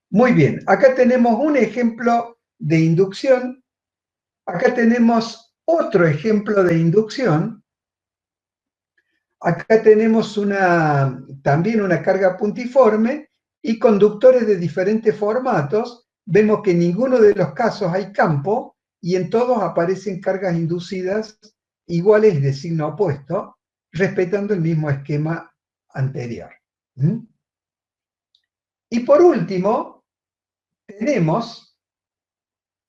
Muy bien, acá tenemos un ejemplo de inducción, acá tenemos otro ejemplo de inducción, acá tenemos también una carga puntiforme y conductores de diferentes formatos. Vemos que en ninguno de los casos hay campo y en todos aparecen cargas inducidas iguales de signo opuesto, respetando el mismo esquema anterior. Y por último, tenemos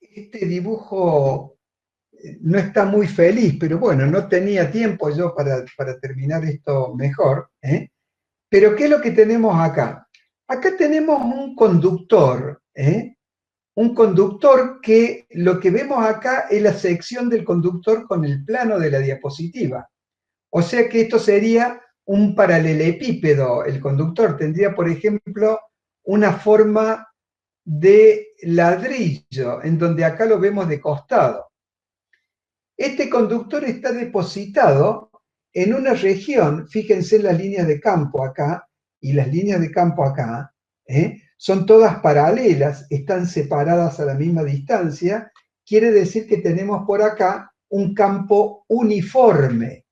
este dibujo, no está muy feliz, pero bueno, no tenía tiempo yo para terminar esto mejor. Pero ¿qué es lo que tenemos acá? Acá tenemos un conductor, un conductor que lo que vemos acá es la sección del conductor con el plano de la diapositiva. O sea que esto sería un paralelepípedo. El conductor tendría, por ejemplo, una forma de ladrillo, en donde acá lo vemos de costado. Este conductor está depositado en una región, fíjense en las líneas de campo acá, y las líneas de campo acá, son todas paralelas, están separadas a la misma distancia, quiere decir que tenemos por acá un campo uniforme.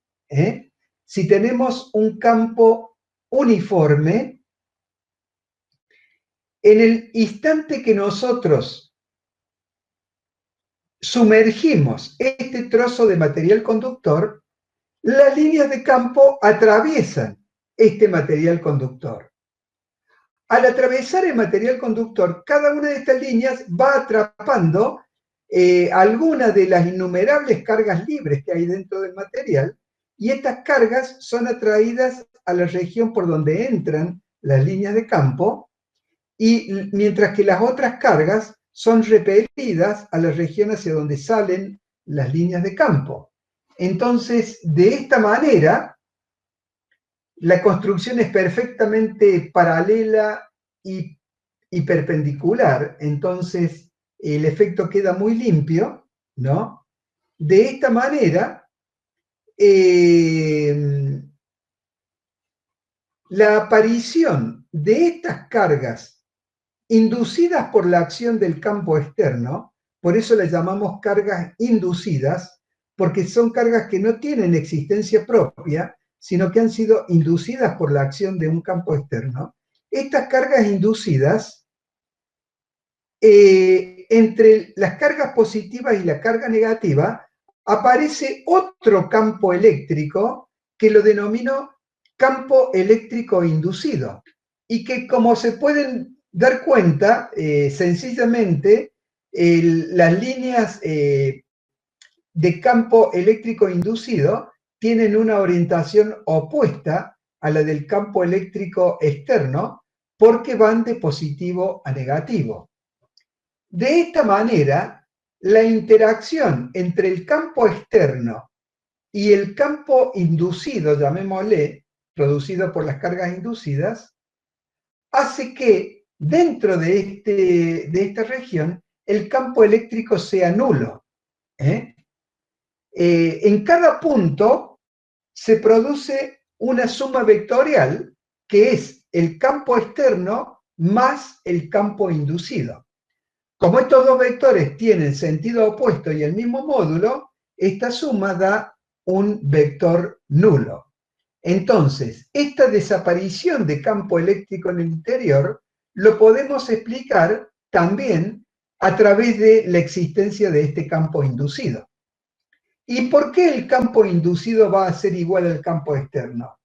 Si tenemos un campo uniforme, en el instante que nosotros sumergimos este trozo de material conductor, las líneas de campo atraviesan este material conductor. Al atravesar el material conductor, cada una de estas líneas va atrapando alguna de las innumerables cargas libres que hay dentro del material, y estas cargas son atraídas a la región por donde entran las líneas de campo, y mientras que las otras cargas son repelidas a la región hacia donde salen las líneas de campo. Entonces, de esta manera, la construcción es perfectamente paralela y perpendicular, entonces el efecto queda muy limpio, ¿no? De esta manera, la aparición de estas cargas inducidas por la acción del campo externo, por eso las llamamos cargas inducidas, porque son cargas que no tienen existencia propia, sino que han sido inducidas por la acción de un campo externo. Estas cargas inducidas, entre las cargas positivas y la carga negativa, aparece otro campo eléctrico que lo denomino campo eléctrico inducido, y que, como se pueden dar cuenta, sencillamente, las líneas de campo eléctrico inducido tienen una orientación opuesta a la del campo eléctrico externo, porque van de positivo a negativo. De esta manera, la interacción entre el campo externo y el campo inducido, llamémosle, producido por las cargas inducidas, hace que dentro de esta región el campo eléctrico sea nulo. En cada punto se produce una suma vectorial que es el campo externo más el campo inducido. Como estos dos vectores tienen sentido opuesto y el mismo módulo, esta suma da un vector nulo. Entonces, esta desaparición de campo eléctrico en el interior lo podemos explicar también a través de la existencia de este campo inducido. ¿Y por qué el campo inducido va a ser igual al campo externo?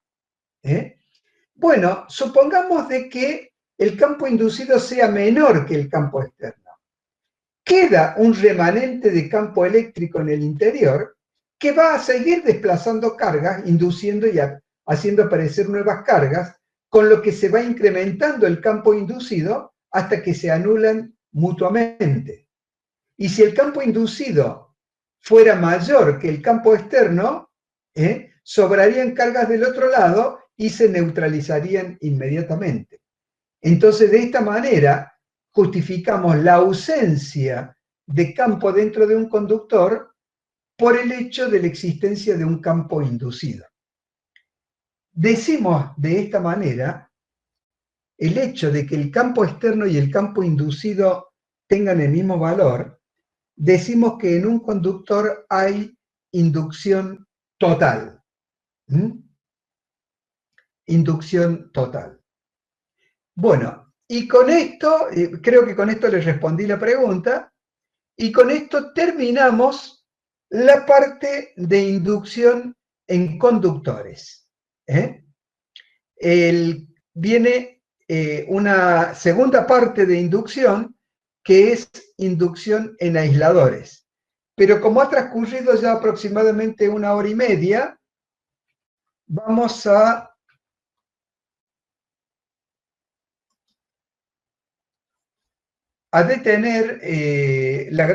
Bueno, supongamos de que el campo inducido sea menor que el campo externo. Queda un remanente de campo eléctrico en el interior que va a seguir desplazando cargas, induciendo y haciendo aparecer nuevas cargas, con lo que se va incrementando el campo inducido hasta que se anulan mutuamente. Y si el campo inducido fuera mayor que el campo externo, sobrarían cargas del otro lado y se neutralizarían inmediatamente. Entonces, de esta manera, justificamos la ausencia de campo dentro de un conductor por el hecho de la existencia de un campo inducido. Decimos de esta manera el hecho de que el campo externo y el campo inducido tengan el mismo valor, decimos que en un conductor hay inducción total. Inducción total. Bueno, y con esto, creo que con esto les respondí la pregunta, y con esto terminamos la parte de inducción en conductores. Viene una segunda parte de inducción, que es inducción en aisladores. Pero como ha transcurrido ya aproximadamente 1 hora y media, vamos a detener la grabación.